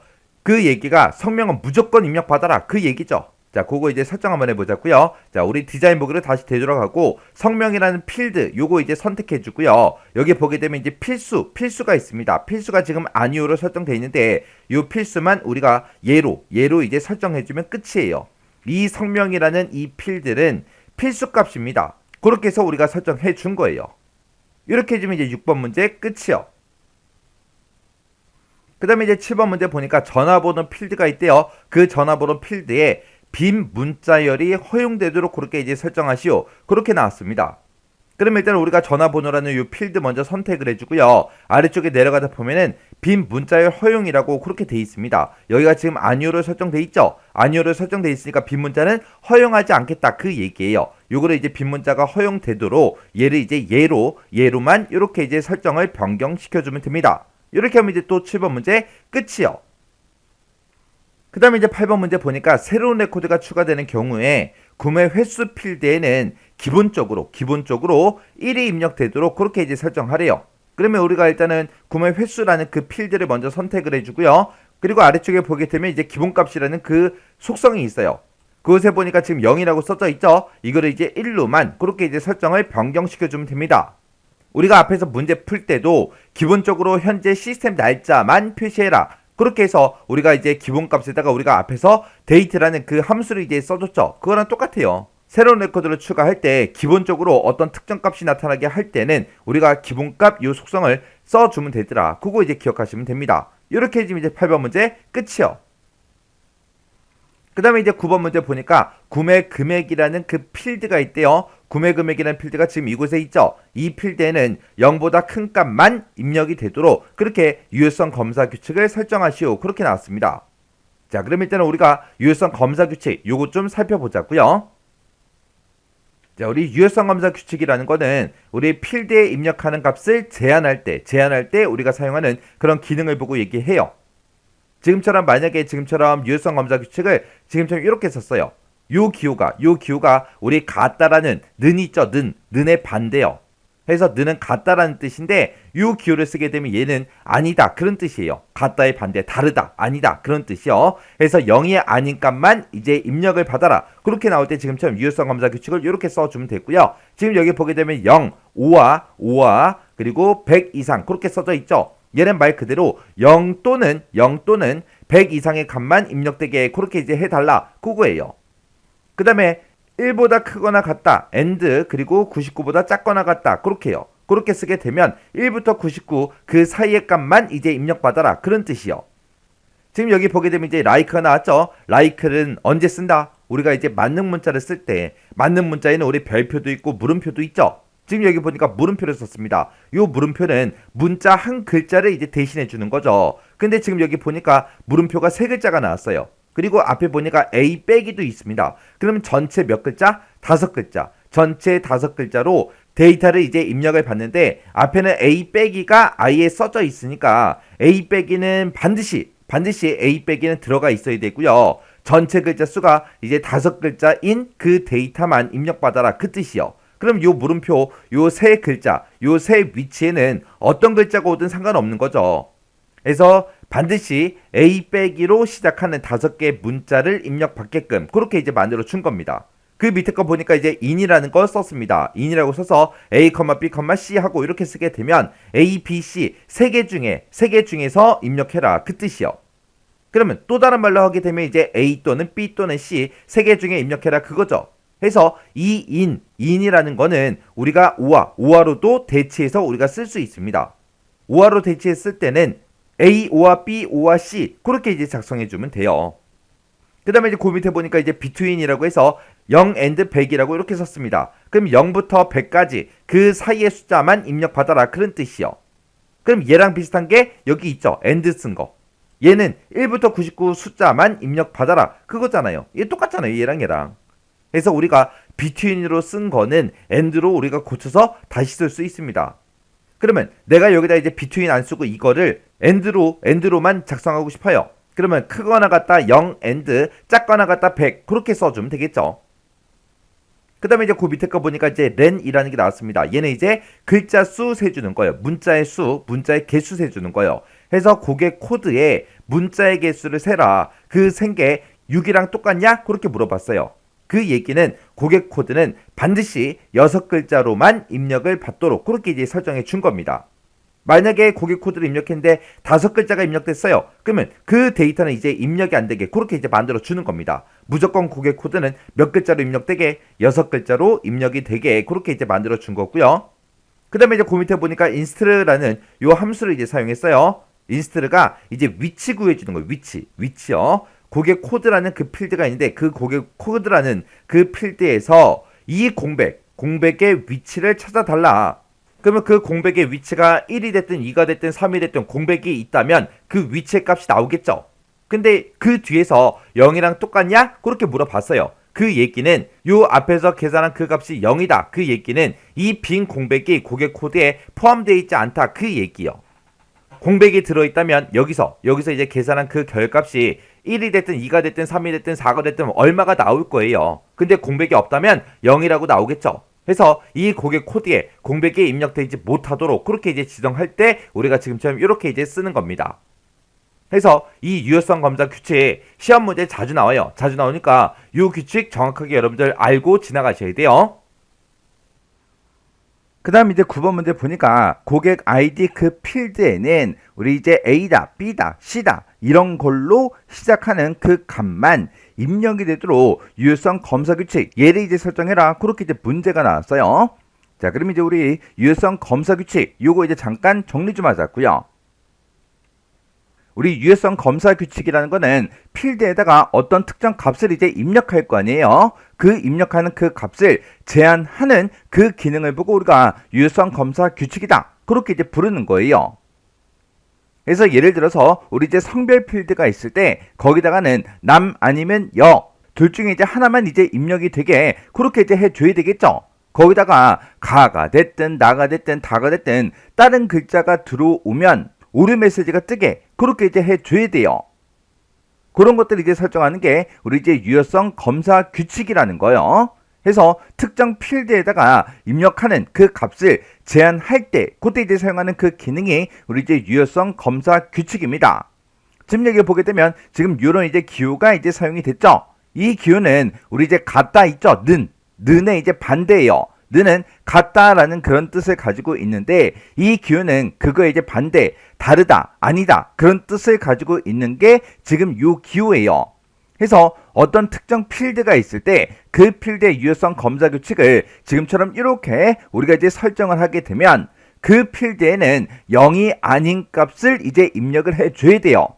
그 얘기가 성명은 무조건 입력받아라 그 얘기죠. 자, 그거 이제 설정 한번 해보자고요. 자, 우리 디자인 보기로 다시 되돌아가고 성명이라는 필드 요거 이제 선택해주고요. 여기 보게 되면 이제 필수가 있습니다. 필수가 지금 아니오로 설정되어 있는데 요 필수만 우리가 예로 이제 설정해주면 끝이에요. 이 성명이라는 이 필드는 필수 값입니다. 그렇게 해서 우리가 설정해 준 거예요. 이렇게 해주면 이제 6번 문제 끝이요. 그 다음에 이제 7번 문제 보니까 전화번호 필드가 있대요. 그 전화번호 필드에 빈 문자열이 허용되도록 그렇게 이제 설정하시오. 그렇게 나왔습니다. 그럼 일단 우리가 전화번호라는 이 필드 먼저 선택을 해주고요. 아래쪽에 내려가다 보면은 빈 문자열 허용이라고 그렇게 돼 있습니다. 여기가 지금 아니오로 설정돼 있죠. 아니오로 설정돼 있으니까 빈 문자는 허용하지 않겠다 그 얘기예요. 요거를 이제 빈 문자가 허용되도록 얘를 이제 예로만 이렇게 이제 설정을 변경시켜주면 됩니다. 이렇게 하면 이제 또 7번 문제 끝이요. 그 다음에 이제 8번 문제 보니까 새로운 레코드가 추가되는 경우에 구매 횟수 필드에는 기본적으로 1이 입력되도록 그렇게 이제 설정하래요. 그러면 우리가 일단은 구매 횟수라는 그 필드를 먼저 선택을 해주고요. 그리고 아래쪽에 보게 되면 이제 기본값이라는 그 속성이 있어요. 그것에 보니까 지금 0이라고 써져 있죠. 이거를 이제 1로만 그렇게 이제 설정을 변경시켜주면 됩니다. 우리가 앞에서 문제 풀 때도 기본적으로 현재 시스템 날짜만 표시해라. 그렇게 해서 우리가 이제 기본값에다가 우리가 앞에서 date라는 그 함수를 이제 써줬죠. 그거랑 똑같아요. 새로운 레코드를 추가할 때 기본적으로 어떤 특정 값이 나타나게 할 때는 우리가 기본값 요 속성을 써주면 되더라. 그거 이제 기억하시면 됩니다. 이렇게 해주면 이제 8번 문제 끝이요. 그 다음에 이제 9번 문제 보니까 구매 금액이라는 그 필드가 있대요. 구매 금액이라는 필드가 지금 이곳에 있죠. 이 필드에는 0보다 큰 값만 입력이 되도록 그렇게 유효성 검사 규칙을 설정하시오. 그렇게 나왔습니다. 자, 그럼 일단은 우리가 유효성 검사 규칙 요거 좀 살펴보자고요. 자, 우리 유효성 검사 규칙이라는 거는 우리 필드에 입력하는 값을 제한할 때 우리가 사용하는 그런 기능을 보고 얘기해요. 만약에 지금처럼 유효성 검사 규칙을 지금처럼 이렇게 썼어요. 요 기호가 우리 같다라는 는 있죠. 는의 반대요. 그래서 는은 같다라는 뜻인데 요 기호를 쓰게 되면 얘는 아니다 그런 뜻이에요. 같다의 반대 다르다 아니다 그런 뜻이요. 그래서 0이 아닌 값만 이제 입력을 받아라. 그렇게 나올 때 지금처럼 유효성 검사 규칙을 이렇게 써주면 되고요. 지금 여기 보게 되면 0, 5와 그리고 100 이상 그렇게 써져 있죠. 얘는 말 그대로 0 또는 100 이상의 값만 입력되게 그렇게 이제 해달라 그거예요. 그 다음에 1보다 크거나 같다 and 그리고 99보다 작거나 같다 그렇게요. 그렇게 쓰게 되면 1부터 99 그 사이의 값만 이제 입력받아라 그런 뜻이요. 지금 여기 보게 되면 이제 like가 나왔죠. like는 언제 쓴다? 우리가 이제 맞는 문자를 쓸 때 맞는 문자에는 우리 별표도 있고 물음표도 있죠. 지금 여기 보니까 물음표를 썼습니다. 이 물음표는 문자 한 글자를 이제 대신해 주는 거죠. 근데 지금 여기 보니까 물음표가 3글자가 나왔어요. 그리고 앞에 보니까 A 빼기도 있습니다. 그러면 전체 몇 글자? 5글자. 전체 5글자로 데이터를 이제 입력을 받는데 앞에는 A 빼기가 아예 써져 있으니까 A 빼기는 반드시 A 빼기는 들어가 있어야 되고요. 전체 글자 수가 이제 5글자인 그 데이터만 입력받아라 그 뜻이요. 그럼 요 물음표 요 3글자 요 3위치에는 어떤 글자가 오든 상관없는 거죠. 그래서 반드시 A 빼기로 시작하는 5개의 문자를 입력받게끔 그렇게 이제 만들어 준 겁니다. 그 밑에 거 보니까 이제 in이라는 걸 썼습니다. in이라고 써서 A, B, C 하고 이렇게 쓰게 되면 A, B, C 3개 중에서 입력해라 그 뜻이요. 그러면 또 다른 말로 하게 되면 이제 A 또는 B 또는 C 3개 중에 입력해라 그거죠. 해서 이 in이라는 거는 우리가 오화로도 대체해서 우리가 쓸 수 있습니다. 오화로 대체했을 때는 A, O와 B, O와 C 그렇게 이제 작성해주면 돼요. 그 다음에 이제 그 밑에 보니까 이제 between이라고 해서 0 and 100이라고 이렇게 썼습니다. 그럼 0부터 100까지 그 사이의 숫자만 입력받아라 그런 뜻이요. 그럼 얘랑 비슷한 게 여기 있죠. and 쓴 거. 얘는 1부터 99 숫자만 입력받아라 그거잖아요. 얘 똑같잖아요. 얘랑. 그래서 우리가 between으로 쓴 거는 and로 우리가 고쳐서 다시 쓸 수 있습니다. 그러면 내가 여기다 이제 between 안 쓰고 이거를 and로만 작성하고 싶어요. 그러면 크거나 같다 0 and 작거나 같다 100 그렇게 써주면 되겠죠. 그 다음에 이제 그 밑에 거 보니까 이제 len이라는 게 나왔습니다. 얘는 이제 글자 수 세주는 거예요. 문자의 개수 세주는 거예요. 그래서 그게 코드에 문자의 개수를 세라. 그 센 게 6이랑 똑같냐? 그렇게 물어봤어요. 그 얘기는 고객 코드는 반드시 6글자로만 입력을 받도록 그렇게 이제 설정해 준 겁니다. 만약에 고객 코드를 입력했는데 5글자가 입력됐어요. 그러면 그 데이터는 이제 입력이 안 되게 그렇게 이제 만들어 주는 겁니다. 무조건 고객 코드는 몇 글자로 입력되게 6글자로 입력이 되게 그렇게 이제 만들어 준 거고요. 그 다음에 이제 그 밑에 보니까 인스트라는 요 함수를 이제 사용했어요. 인스트가 이제 위치 구해주는 거예요. 위치요. 고객 코드라는 그 필드가 있는데 그 고객 코드라는 그 필드에서 이 공백의 위치를 찾아달라. 그러면 그 공백의 위치가 1이 됐든 2가 됐든 3이 됐든 공백이 있다면 그 위치의 값이 나오겠죠. 근데 그 뒤에서 0이랑 똑같냐? 그렇게 물어봤어요. 그 얘기는 요 앞에서 계산한 그 값이 0이다. 그 얘기는 이 빈 공백이 고객 코드에 포함되어 있지 않다. 그 얘기요. 공백이 들어있다면 여기서 이제 계산한 그 결값이 1이 됐든 2가 됐든 3이 됐든 4가 됐든 얼마가 나올 거예요. 근데 공백이 없다면 0이라고 나오겠죠. 그래서 이 고객 코드에 공백이 입력되지 못하도록 그렇게 이제 지정할 때 우리가 지금처럼 이렇게 이제 쓰는 겁니다. 그래서 이 유효성 검사 규칙 시험 문제 자주 나와요. 자주 나오니까 이 규칙 정확하게 여러분들 알고 지나가셔야 돼요. 그 다음 이제 9번 문제 보니까 고객 아이디 그 필드에는 우리 이제 A다, B다, C다 이런 걸로 시작하는 그 값만 입력이 되도록 유효성 검사 규칙 얘를 이제 설정해라. 그렇게 이제 문제가 나왔어요. 자, 그럼 이제 우리 유효성 검사 규칙 요거 이제 잠깐 정리 좀 하자고요. 우리 유효성 검사 규칙이라는 거는 필드에다가 어떤 특정 값을 이제 입력할 거 아니에요. 그 입력하는 그 값을 제한하는 그 기능을 보고 우리가 유효성 검사 규칙이다. 그렇게 이제 부르는 거예요. 그래서 예를 들어서 우리 이제 성별 필드가 있을 때 거기다가는 남 아니면 여 둘 중에 이제 하나만 이제 입력이 되게 그렇게 이제 해줘야 되겠죠. 거기다가 가가 됐든 나가 됐든 다가 됐든 다른 글자가 들어오면 오류 메시지가 뜨게 그렇게 이제 해줘야 돼요. 그런 것들 이제 설정하는 게 우리 이제 유효성 검사 규칙이라는 거예요. 그래서 특정 필드에다가 입력하는 그 값을 제한할 때 그때 이제 사용하는 그 기능이 우리 이제 유효성 검사 규칙입니다. 지금 여기 보게 되면 지금 이런 이제 기호가 이제 사용이 됐죠. 이 기호는 우리 이제 같다 있죠. 는의 이제 반대예요. 는은 같다라는 그런 뜻을 가지고 있는데 이 기호는 그거에 이제 반대, 다르다, 아니다 그런 뜻을 가지고 있는 게 지금 요 기호예요. 그래서 어떤 특정 필드가 있을 때 그 필드의 유효성 검사 규칙을 지금처럼 이렇게 우리가 이제 설정을 하게 되면 그 필드에는 0이 아닌 값을 이제 입력을 해줘야 돼요.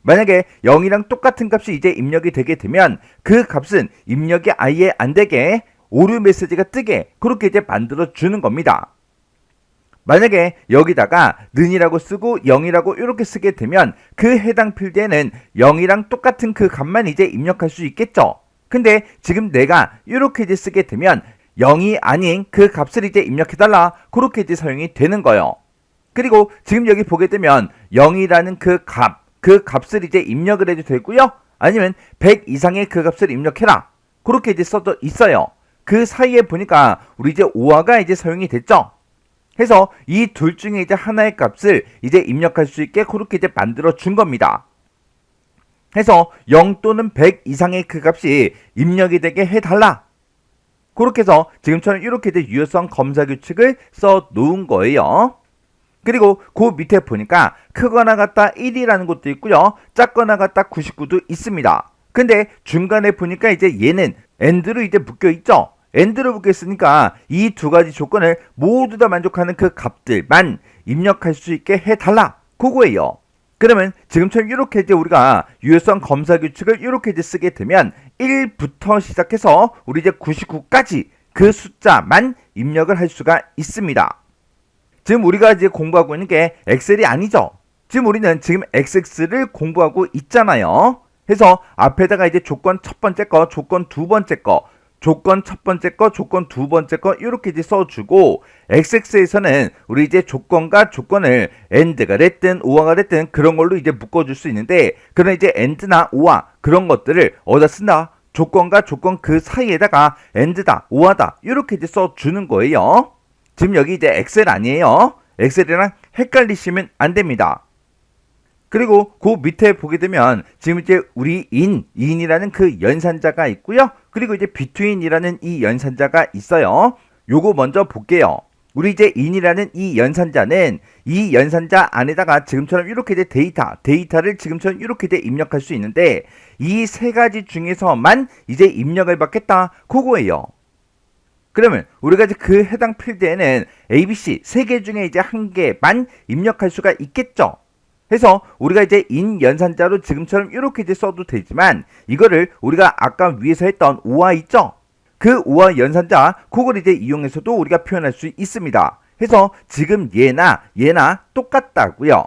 만약에 0이랑 똑같은 값이 이제 입력이 되게 되면 그 값은 입력이 아예 안 되게 오류 메시지가 뜨게 그렇게 이제 만들어 주는 겁니다. 만약에 여기다가 는이라고 쓰고 0이라고 이렇게 쓰게 되면 그 해당 필드에는 0이랑 똑같은 그 값만 이제 입력할 수 있겠죠. 근데 지금 내가 이렇게 이제 쓰게 되면 0이 아닌 그 값을 이제 입력해달라 그렇게 이제 사용이 되는 거예요. 그리고 지금 여기 보게 되면 0이라는 그 값을 이제 입력을 해도 되고요. 아니면 100 이상의 그 값을 입력해라 그렇게 이제 써져 있어요. 그 사이에 보니까 우리 이제 오화가 이제 사용이 됐죠. 그래서 이 둘 중에 이제 하나의 값을 이제 입력할 수 있게 그렇게 이제 만들어 준 겁니다. 해서 0 또는 100 이상의 그 값이 입력이 되게 해달라. 그렇게 해서 지금처럼 이렇게 이제 유효성 검사 규칙을 써 놓은 거예요. 그리고 그 밑에 보니까 크거나 같다 1이라는 것도 있고요. 작거나 같다 99도 있습니다. 근데 중간에 보니까 이제 얘는 AND로 이제 묶여 있죠. AND로 묶여 있으니까 이 두 가지 조건을 모두 다 만족하는 그 값들만 입력할 수 있게 해달라. 그거예요. 그러면 지금처럼 이렇게 이제 우리가 유효성 검사 규칙을 이렇게 이제 쓰게 되면 1부터 시작해서 우리 이제 99까지 그 숫자만 입력을 할 수가 있습니다. 지금 우리가 이제 공부하고 있는 게 엑셀이 아니죠. 지금 우리는 지금 XX를 공부하고 있잖아요. 그래서 앞에다가 이제 조건 첫 번째 거, 조건 두 번째 거, 조건 첫 번째 거, 조건 두 번째 거 이렇게 이제 써주고 XX에서는 우리 이제 조건과 조건을 AND가 됐든 OR가 됐든 그런 걸로 이제 묶어줄 수 있는데 그런 이제 AND나 OR 그런 것들을 어디다 쓴다? 조건과 조건 그 사이에다가 AND다, OR다 이렇게 이제 써주는 거예요. 지금 여기 이제 엑셀 아니에요. 엑셀이랑 헷갈리시면 안 됩니다. 그리고 그 밑에 보게 되면 지금 이제 우리 in이라는 그 연산자가 있고요. 그리고 이제 between이라는 이 연산자가 있어요. 요거 먼저 볼게요. 우리 이제 in이라는 이 연산자는 이 연산자 안에다가 지금처럼 이렇게 돼 데이터를 지금처럼 이렇게 돼 입력할 수 있는데 이 세 가지 중에서만 이제 입력을 받겠다. 그거예요. 그러면 우리가 이제 그 해당 필드에는 ABC 세 개 중에 이제 한 개만 입력할 수가 있겠죠. 해서 우리가 이제 인 연산자로 지금처럼 이렇게 이제 써도 되지만 이거를 우리가 아까 위에서 했던 오화 있죠? 그 오화 연산자 그걸 이제 이용해서도 우리가 표현할 수 있습니다. 해서 지금 얘나 똑같다고요.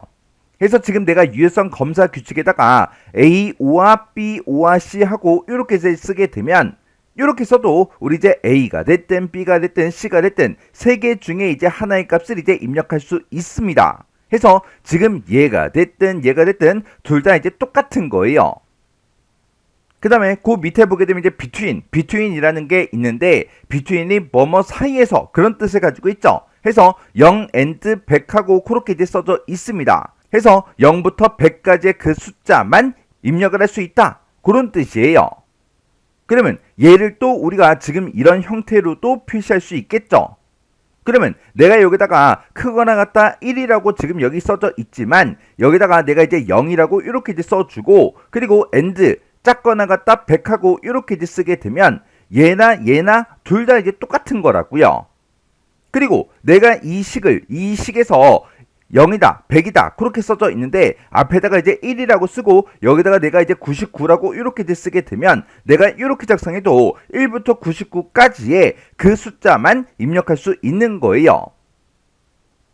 해서 지금 내가 유효성 검사 규칙에다가 A5와 B5와 C 하고 이렇게 쓰게 되면 이렇게 써도 우리 이제 A가 됐든 B가 됐든 C가 됐든 세 개 중에 이제 하나의 값을 이제 입력할 수 있습니다. 해서 지금 얘가 됐든 둘 다 이제 똑같은 거예요. 그 다음에 그 밑에 보게 되면 이제 between이라는 게 있는데 between이 뭐뭐 사이에서 그런 뜻을 가지고 있죠. 해서 0 and 100하고 그렇게 이제 써져 있습니다. 해서 0부터 100까지의 그 숫자만 입력을 할 수 있다. 그런 뜻이에요. 그러면 얘를 또 우리가 지금 이런 형태로도 표시할 수 있겠죠. 그러면 내가 여기다가 크거나 같다 1이라고 지금 여기 써져 있지만 여기다가 내가 이제 0이라고 이렇게 이제 써주고 그리고 and 작거나 같다 100하고 이렇게 이제 쓰게 되면 얘나 둘 다 이제 똑같은 거라고요. 그리고 내가 이 식에서 0이다, 100이다 그렇게 써져 있는데 앞에다가 이제 1이라고 쓰고 여기다가 내가 이제 99라고 이렇게 이제 쓰게 되면 내가 이렇게 작성해도 1부터 99까지의 그 숫자만 입력할 수 있는 거예요.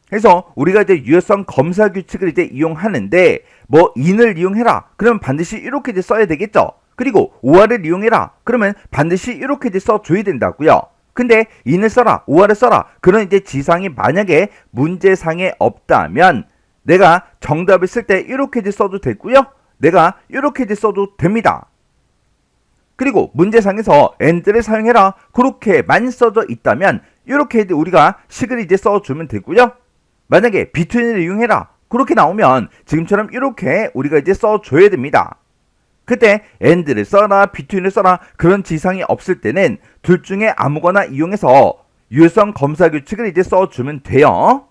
그래서 우리가 이제 유효성 검사 규칙을 이제 이용하는데 뭐 in을 이용해라 그러면 반드시 이렇게 이제 써야 되겠죠. 그리고 OR을 이용해라 그러면 반드시 이렇게 이제 써줘야 된다고요. 근데 in을 써라, OR을 써라 그런 이제 지상이 만약에 문제상에 없다면 내가 정답을 쓸 때 이렇게 이제 써도 되고요. 내가 이렇게 이제 써도 됩니다. 그리고 문제상에서 and를 사용해라 그렇게만 써져 있다면 이렇게 이제 우리가 식을 이제 써주면 되고요. 만약에 between을 이용해라 그렇게 나오면 지금처럼 이렇게 우리가 이제 써줘야 됩니다. 그때 and를 써라 between을 써라 그런 지상이 없을 때는 둘 중에 아무거나 이용해서 유효성 검사 규칙을 이제 써주면 돼요.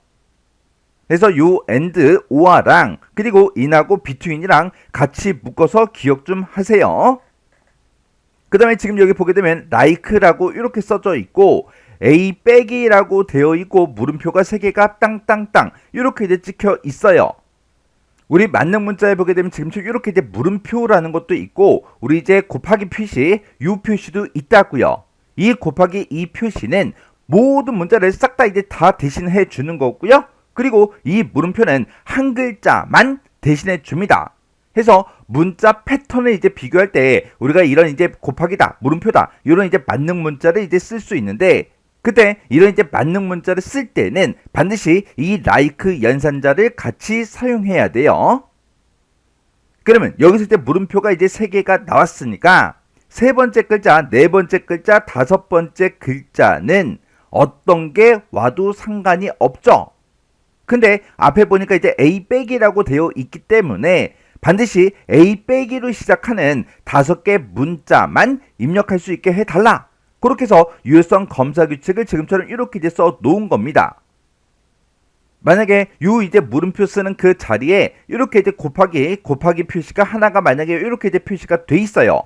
그래서 요 and, or랑 그리고 in하고 between이랑 같이 묶어서 기억 좀 하세요. 그 다음에 지금 여기 보게 되면 like라고 이렇게 써져 있고 A 빼기라고 되어 있고 물음표가 3개가 땅땅땅 이렇게 이제 찍혀 있어요. 우리 만능 문자에 보게 되면 지금처럼 이렇게 이제 물음표라는 것도 있고 우리 이제 곱하기 표시 유 표시도 있다고요. 이 곱하기 이 표시는 모든 문자를 싹 다 이제 다 대신해 주는 거고요. 그리고 이 물음표는 한 글자만 대신해 줍니다. 해서 문자 패턴을 이제 비교할 때 우리가 이런 이제 곱하기다, 물음표다 이런 이제 만능 문자를 이제 쓸 수 있는데 그때 이런 이제 만능 문자를 쓸 때는 반드시 이 like 연산자를 같이 사용해야 돼요. 그러면 여기서 이제 물음표가 이제 3개가 나왔으니까 세 번째 글자, 네 번째 글자, 다섯 번째 글자는 어떤 게 와도 상관이 없죠. 근데 앞에 보니까 이제 A 빼기라고 되어 있기 때문에 반드시 A 빼기로 시작하는 5개 문자만 입력할 수 있게 해달라. 그렇게 해서 유효성 검사 규칙을 지금처럼 이렇게 이제 써 놓은 겁니다. 만약에 요 이제 물음표 쓰는 그 자리에 이렇게 이제 곱하기 표시가 하나가 만약에 이렇게 이제 표시가 돼 있어요.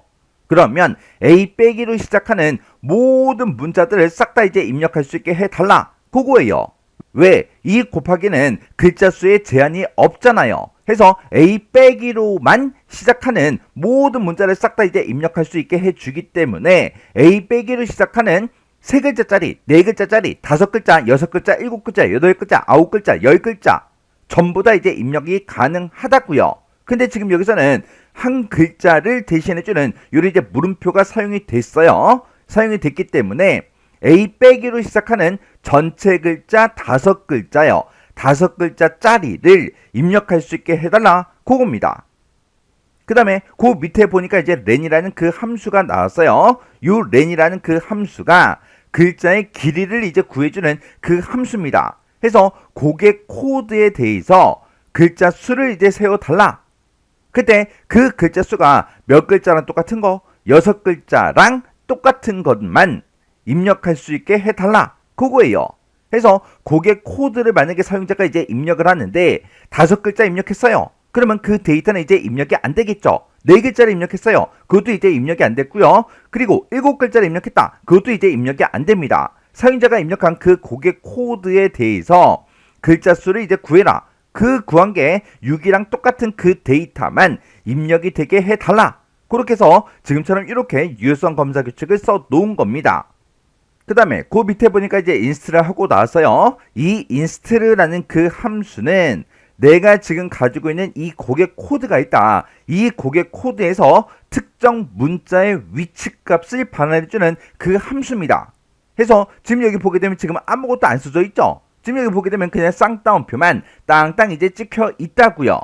그러면 A 빼기로 시작하는 모든 문자들을 싹 다 이제 입력할 수 있게 해달라. 그거예요. 왜? 이 곱하기는 글자 수에 제한이 없잖아요. 해서 A 빼기로만 시작하는 모든 문자를 싹 다 이제 입력할 수 있게 해주기 때문에 A 빼기로 시작하는 3글자짜리, 4글자짜리, 5글자, 6글자, 7글자, 8글자, 9글자, 10글자 전부 다 이제 입력이 가능하다고요. 근데 지금 여기서는 한 글자를 대신해주는 요리 이제 물음표가 사용이 됐어요. 사용이 됐기 때문에 A 빼기로 시작하는 전체 글자 5글자요. 5글자짜리를 입력할 수 있게 해달라. 그겁니다. 그 다음에 그 밑에 보니까 이제 len이라는 그 함수가 나왔어요. 요 len이라는 그 함수가 글자의 길이를 이제 구해주는 그 함수입니다. 해서 고객 코드에 대해서 글자 수를 이제 세워달라. 그때 그 글자 수가 몇 글자랑 똑같은 거? 6글자랑 똑같은 것만 입력할 수 있게 해달라. 그거예요. 그래서 고객 코드를 만약에 사용자가 이제 입력을 하는데 5글자 입력했어요. 그러면 그 데이터는 이제 입력이 안 되겠죠. 4글자를 입력했어요. 그것도 이제 입력이 안 됐고요. 그리고 7글자를 입력했다. 그것도 이제 입력이 안 됩니다. 사용자가 입력한 그 고객 코드에 대해서 글자 수를 이제 구해라. 그 구한 게 6이랑 똑같은 그 데이터만 입력이 되게 해달라. 그렇게 해서 지금처럼 이렇게 유효성 검사 규칙을 써 놓은 겁니다. 그 다음에 그 밑에 보니까 이제 인스트를 하고 나왔어요. 이 인스트라는 그 함수는 내가 지금 가지고 있는 이 고객 코드가 있다. 이 고객 코드에서 특정 문자의 위치 값을 반환해주는 그 함수입니다. 그래서 지금 여기 보게 되면 지금 아무것도 안 써져 있죠. 지금 여기 보게 되면 그냥 쌍따옴표만 땅땅 이제 찍혀 있다고요.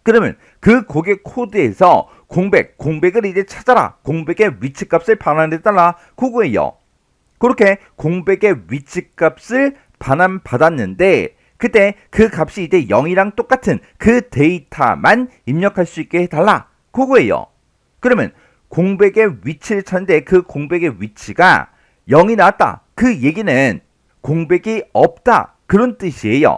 그러면 그 고객 코드에서 공백을 이제 찾아라. 공백의 위치 값을 반환해달라. 그거예요. 그렇게 공백의 위치 값을 반환받았는데 그때 그 값이 이제 0이랑 똑같은 그 데이터만 입력할 수 있게 해달라. 그거예요. 그러면 공백의 위치를 찾는데 그 공백의 위치가 0이 나왔다. 그 얘기는 공백이 없다. 그런 뜻이에요.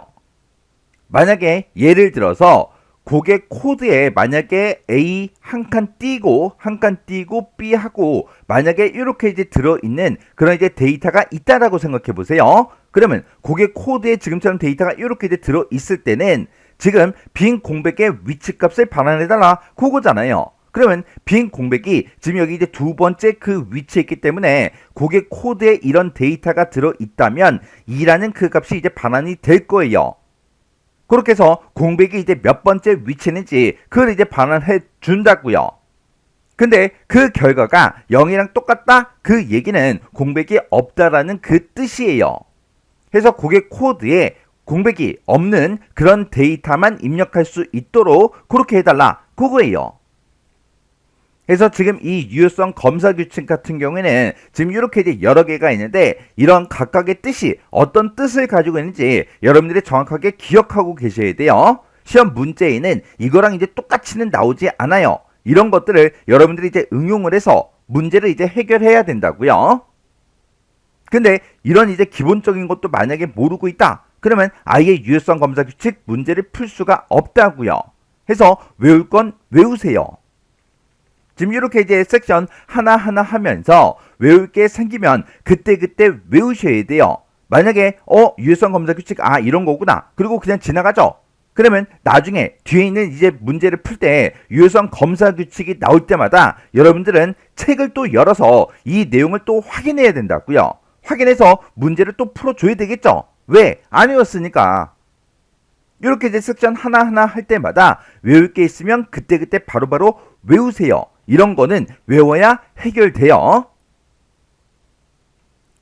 만약에 예를 들어서 고객 코드에 만약에 A 한 칸 띄고 B하고 만약에 이렇게 이제 들어있는 그런 이제 데이터가 있다라고 생각해 보세요. 그러면 고객 코드에 지금처럼 데이터가 이렇게 이제 들어있을 때는 지금 빈 공백의 위치 값을 반환해달라. 그거잖아요. 그러면 빈 공백이 지금 여기 이제 두 번째 그 위치에 있기 때문에 고객 코드에 이런 데이터가 들어있다면 2라는 그 값이 이제 반환이 될 거예요. 그렇게 해서 공백이 이제 몇 번째 위치인지 그걸 이제 반환해 준다고요. 근데 그 결과가 0이랑 똑같다? 그 얘기는 공백이 없다라는 그 뜻이에요. 그래서 고객 코드에 공백이 없는 그런 데이터만 입력할 수 있도록 그렇게 해달라. 그거예요. 그래서 지금 이 유효성 검사 규칙 같은 경우에는 지금 이렇게 이제 여러 개가 있는데 이런 각각의 뜻이 어떤 뜻을 가지고 있는지 여러분들이 정확하게 기억하고 계셔야 돼요. 시험 문제에는 이거랑 이제 똑같이는 나오지 않아요. 이런 것들을 여러분들이 이제 응용을 해서 문제를 이제 해결해야 된다고요. 근데 이런 이제 기본적인 것도 만약에 모르고 있다. 그러면 아예 유효성 검사 규칙 문제를 풀 수가 없다고요. 해서 외울 건 외우세요. 지금 이렇게 이제 섹션 하나하나 하면서 외울 게 생기면 그때그때 외우셔야 돼요. 만약에 유효성 검사 규칙 이런 거구나. 그리고 그냥 지나가죠. 그러면 나중에 뒤에 있는 이제 문제를 풀 때 유효성 검사 규칙이 나올 때마다 여러분들은 책을 또 열어서 이 내용을 또 확인해야 된다고요. 확인해서 문제를 또 풀어줘야 되겠죠. 왜? 안 외웠으니까. 이렇게 이제 섹션 하나하나 할 때마다 외울 게 있으면 그때그때 바로바로 외우세요. 이런 거는 외워야 해결돼요.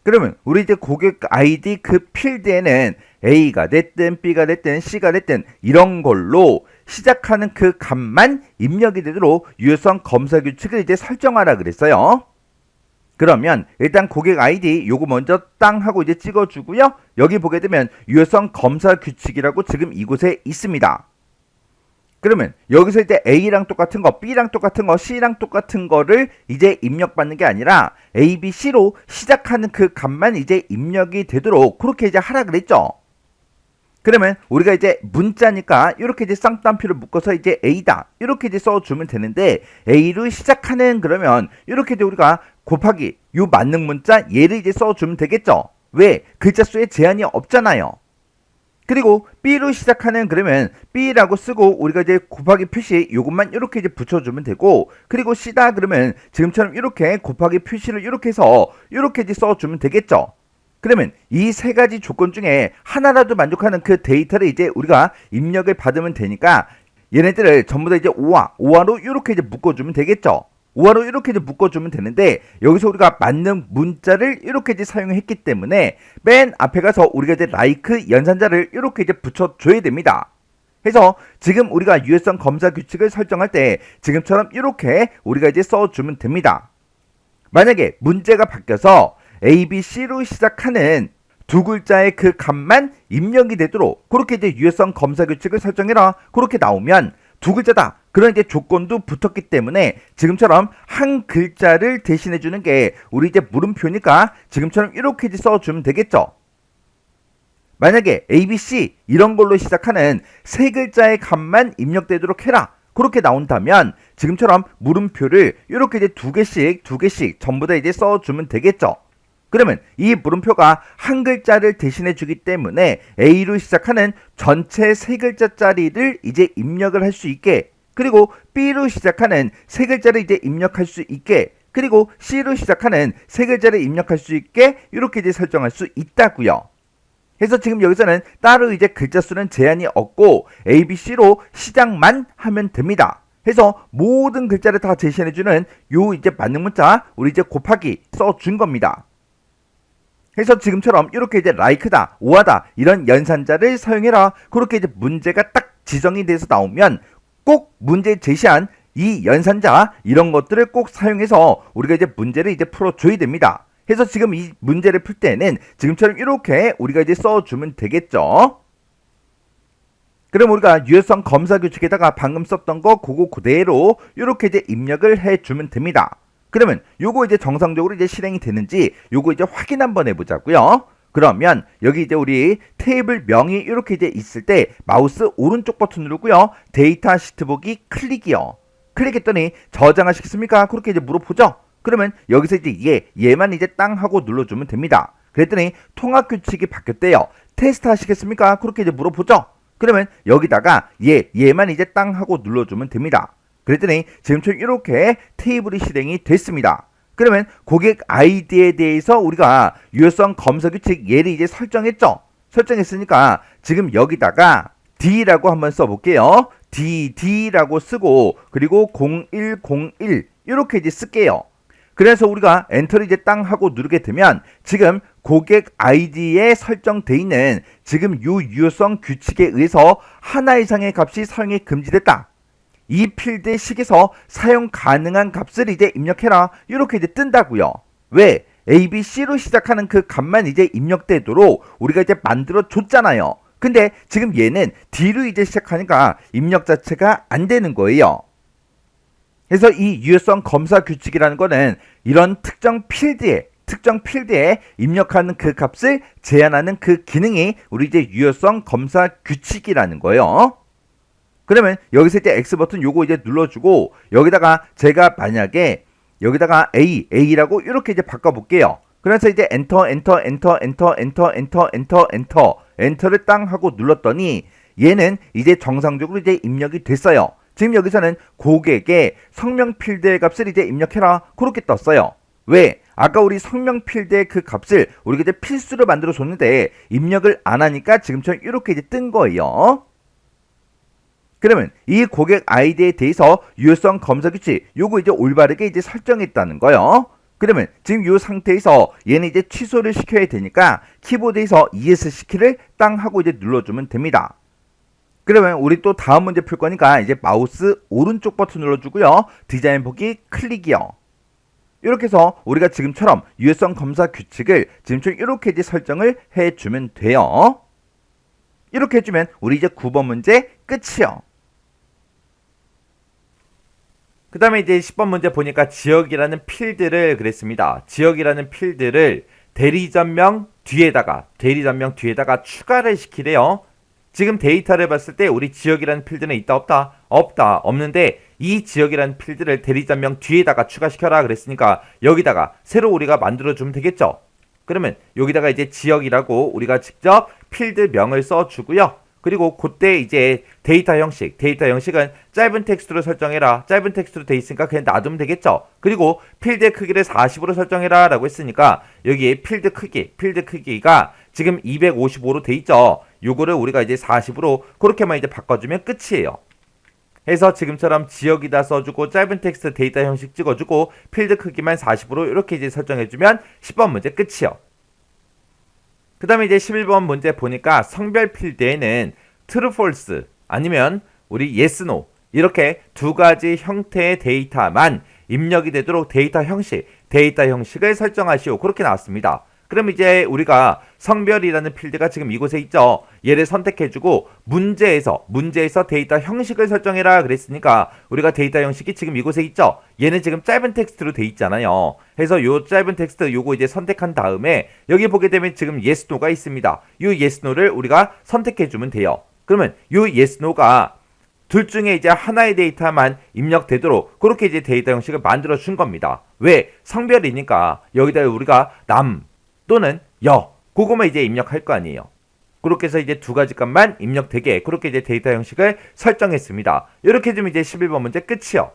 그러면 우리 이제 고객 아이디 그 필드에는 A가 됐든 B가 됐든 C가 됐든 이런 걸로 시작하는 그 값만 입력이 되도록 유효성 검사 규칙을 이제 설정하라 그랬어요. 그러면 일단 고객 아이디 요거 먼저 땅 하고 이제 찍어주고요. 여기 보게 되면 유효성 검사 규칙이라고 지금 이곳에 있습니다. 그러면 여기서 이제 A랑 똑같은 거, B랑 똑같은 거, C랑 똑같은 거를 이제 입력받는 게 아니라 A, B, C로 시작하는 그 값만 이제 입력이 되도록 그렇게 이제 하라 그랬죠. 그러면 우리가 이제 문자니까 이렇게 이제 쌍따옴표를 묶어서 이제 A다 이렇게 이제 써주면 되는데 A로 시작하는 그러면 이렇게 이제 우리가 곱하기 요 만능 문자 얘를 이제 써주면 되겠죠. 왜? 글자 수에 제한이 없잖아요. 그리고 B로 시작하는 그러면 B라고 쓰고 우리가 이제 곱하기 표시 요것만 이렇게 이제 붙여주면 되고 그리고 C다 그러면 지금처럼 이렇게 곱하기 표시를 이렇게 해서 이렇게 이제 써주면 되겠죠. 그러면 이 세 가지 조건 중에 하나라도 만족하는 그 데이터를 이제 우리가 입력을 받으면 되니까 얘네들을 전부 다 이제 오화로 이렇게 이제 묶어주면 되겠죠. 오화로 이렇게 이제 묶어주면 되는데 여기서 우리가 맞는 문자를 이렇게 이제 사용했기 때문에 맨 앞에 가서 우리가 이제 like 연산자를 이렇게 이제 붙여줘야 됩니다. 그래서 지금 우리가 유효성 검사 규칙을 설정할 때 지금처럼 이렇게 우리가 이제 써주면 됩니다. 만약에 문제가 바뀌어서 A, B, C로 시작하는 두 글자의 그 값만 입력이 되도록 그렇게 이제 유효성 검사 규칙을 설정해라. 그렇게 나오면 두 글자다. 그런 이제 조건도 붙었기 때문에 지금처럼 한 글자를 대신해 주는 게 우리 이제 물음표니까 지금처럼 이렇게 이제 써주면 되겠죠. 만약에 ABC 이런 걸로 시작하는 세 글자의 값만 입력되도록 해라. 그렇게 나온다면 지금처럼 물음표를 이렇게 이제 두 개씩 전부 다 이제 써주면 되겠죠. 그러면 이 물음표가 한 글자를 대신해 주기 때문에 A로 시작하는 전체 세 글자짜리를 이제 입력을 할 수 있게, 그리고 B로 시작하는 세 글자를 이제 입력할 수 있게, 그리고 C로 시작하는 세 글자를 입력할 수 있게 이렇게 이제 설정할 수 있다고요. 그래서 지금 여기서는 따로 이제 글자 수는 제한이 없고 ABC로 시작만 하면 됩니다. 그래서 모든 글자를 다 제시해주는 요 이제 만능 문자 우리 이제 곱하기 써준 겁니다. 그래서 지금처럼 이렇게 이제 like다, 오하다 이런 연산자를 사용해라. 그렇게 이제 문제가 딱 지정이 돼서 나오면 꼭 문제 제시한 이 연산자 이런 것들을 꼭 사용해서 우리가 이제 문제를 이제 풀어줘야 됩니다. 그래서 지금 이 문제를 풀 때는 지금처럼 이렇게 우리가 이제 써주면 되겠죠. 그럼 우리가 유효성 검사 규칙에다가 방금 썼던 거 그거 그대로 이렇게 이제 입력을 해주면 됩니다. 그러면 요거 이제 정상적으로 이제 실행이 되는지 요거 이제 확인 한번 해보자고요. 그러면 여기 이제 우리 테이블 명이 이렇게 이제 있을 때 마우스 오른쪽 버튼 누르고요. 데이터 시트 보기 클릭이요. 클릭했더니 저장하시겠습니까? 그렇게 이제 물어보죠. 그러면 여기서 이제 얘만 이제 땅 하고 눌러주면 됩니다. 그랬더니 통합 규칙이 바뀌었대요. 테스트 하시겠습니까? 그렇게 이제 물어보죠. 그러면 여기다가 얘만 이제 땅 하고 눌러주면 됩니다. 그랬더니 지금처럼 이렇게 테이블이 실행이 됐습니다. 그러면 고객 아이디에 대해서 우리가 유효성 검사 규칙 얘를 이제 설정했죠. 설정했으니까 지금 여기다가 D라고 한번 써볼게요. D라고 쓰고 그리고 0101 이렇게 이제 쓸게요. 그래서 우리가 엔터를 이제 땅 하고 누르게 되면 지금 고객 아이디에 설정되어 있는 지금 요 유효성 규칙에 의해서 하나 이상의 값이 사용이 금지됐다. 이 필드 식에서 사용 가능한 값을 이제 입력해라. 이렇게 이제 뜬다고요. 왜? ABC로 시작하는 그 값만 이제 입력되도록 우리가 이제 만들어 줬잖아요. 근데 지금 얘는 D로 이제 시작하니까 입력 자체가 안 되는 거예요. 그래서 이 유효성 검사 규칙이라는 거는 이런 특정 필드에 입력하는 그 값을 제한하는 그 기능이 우리 이제 유효성 검사 규칙이라는 거예요. 그러면 여기서 이제 X 버튼 요거 이제 눌러주고 여기다가 제가 만약에 여기다가 A라고 이렇게 이제 바꿔볼게요. 그래서 이제 엔터를 땅 하고 눌렀더니 얘는 이제 정상적으로 이제 입력이 됐어요. 지금 여기서는 고객의 성명 필드의 값을 이제 입력해라. 그렇게 떴어요. 왜? 아까 우리 성명 필드의 그 값을 우리가 이제 필수로 만들어 줬는데 입력을 안 하니까 지금처럼 이렇게 이제 뜬 거예요. 그러면 이 고객 아이디에 대해서 유효성 검사 규칙 요거 이제 올바르게 이제 설정했다는 거예요. 그러면 지금 이 상태에서 얘는 이제 취소를 시켜야 되니까 키보드에서 ESC키를 땅 하고 이제 눌러주면 됩니다. 그러면 우리 또 다음 문제 풀 거니까 이제 마우스 오른쪽 버튼 눌러주고요. 디자인 보기 클릭이요. 이렇게 해서 우리가 지금처럼 유효성 검사 규칙을 지금처럼 이렇게 이제 설정을 해주면 돼요. 이렇게 해주면 우리 이제 9번 문제 끝이요. 그 다음에 이제 10번 문제 보니까 지역이라는 필드를 그랬습니다. 지역이라는 필드를 대리점명 뒤에다가 추가를 시키래요. 지금 데이터를 봤을 때 우리 지역이라는 필드는 있다 없다? 없다. 없는데 이 지역이라는 필드를 대리점명 뒤에다가 추가시켜라 그랬으니까 여기다가 새로 우리가 만들어주면 되겠죠. 그러면 여기다가 이제 지역이라고 우리가 직접 필드명을 써주고요. 그리고 그때 이제 데이터 형식은 짧은 텍스트로 설정해라. 짧은 텍스트로 돼 있으니까 그냥 놔두면 되겠죠. 그리고 필드의 크기를 40으로 설정해라 라고 했으니까 여기에 필드 크기가 지금 255로 돼 있죠. 요거를 우리가 이제 40으로 그렇게만 이제 바꿔주면 끝이에요. 해서 지금처럼 지역이다 써주고 짧은 텍스트 데이터 형식 찍어주고 필드 크기만 40으로 이렇게 이제 설정해주면 10번 문제 끝이요. 그 다음에 이제 11번 문제 보니까 성별 필드에는 true, false 아니면 우리 yes, no 이렇게 두 가지 형태의 데이터만 입력이 되도록 데이터 형식을 설정하시오. 그렇게 나왔습니다. 그럼 이제 우리가 성별이라는 필드가 지금 이곳에 있죠. 얘를 선택해주고 문제에서 데이터 형식을 설정해라 그랬으니까 우리가 데이터 형식이 지금 이곳에 있죠. 얘는 지금 짧은 텍스트로 돼 있잖아요. 그래서 요 짧은 텍스트 요거 이제 선택한 다음에 여기 보게 되면 지금 yes, no가 있습니다. 요 yes, no를 우리가 선택해주면 돼요. 그러면 요 yes, no가 둘 중에 이제 하나의 데이터만 입력되도록 그렇게 이제 데이터 형식을 만들어 준 겁니다. 왜? 성별이니까 여기다 우리가 남 또는 여 그거만 이제 입력할 거 아니에요. 그렇게 해서 이제 두 가지 값만 입력되게 그렇게 이제 데이터 형식을 설정했습니다. 이렇게 되면 이제 11번 문제 끝이요.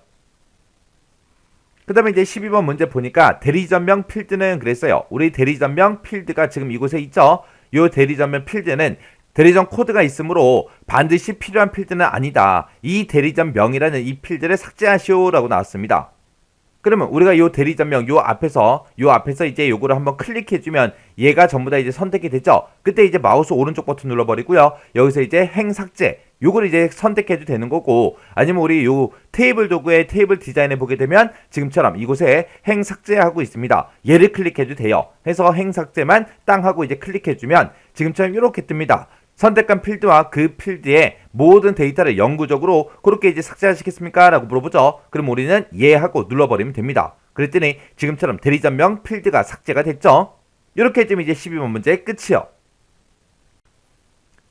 그 다음에 이제 12번 문제 보니까 대리점명 필드는 그랬어요. 우리 대리점명 필드가 지금 이곳에 있죠. 이 대리점명 필드는 대리점 코드가 있으므로 반드시 필요한 필드는 아니다. 이 대리점명이라는 이 필드를 삭제하시오 라고 나왔습니다. 그러면 우리가 이 대리점명 요 앞에서 이제 요거를 한번 클릭해주면 얘가 전부 다 이제 선택이 되죠. 그때 이제 마우스 오른쪽 버튼 눌러버리고요. 여기서 이제 행 삭제 요걸 이제 선택해도 되는 거고 아니면 우리 요 테이블 도구의 테이블 디자인에 보게 되면 지금처럼 이곳에 행 삭제하고 있습니다. 얘를 클릭해도 돼요. 해서 행 삭제만 땅 하고 이제 클릭해주면 지금처럼 이렇게 뜹니다. 선택한 필드와 그 필드의 모든 데이터를 영구적으로 그렇게 이제 삭제하시겠습니까? 라고 물어보죠. 그럼 우리는 예 하고 눌러버리면 됩니다. 그랬더니 지금처럼 대리점명 필드가 삭제가 됐죠. 이렇게 해주면 이제 12번 문제 끝이요.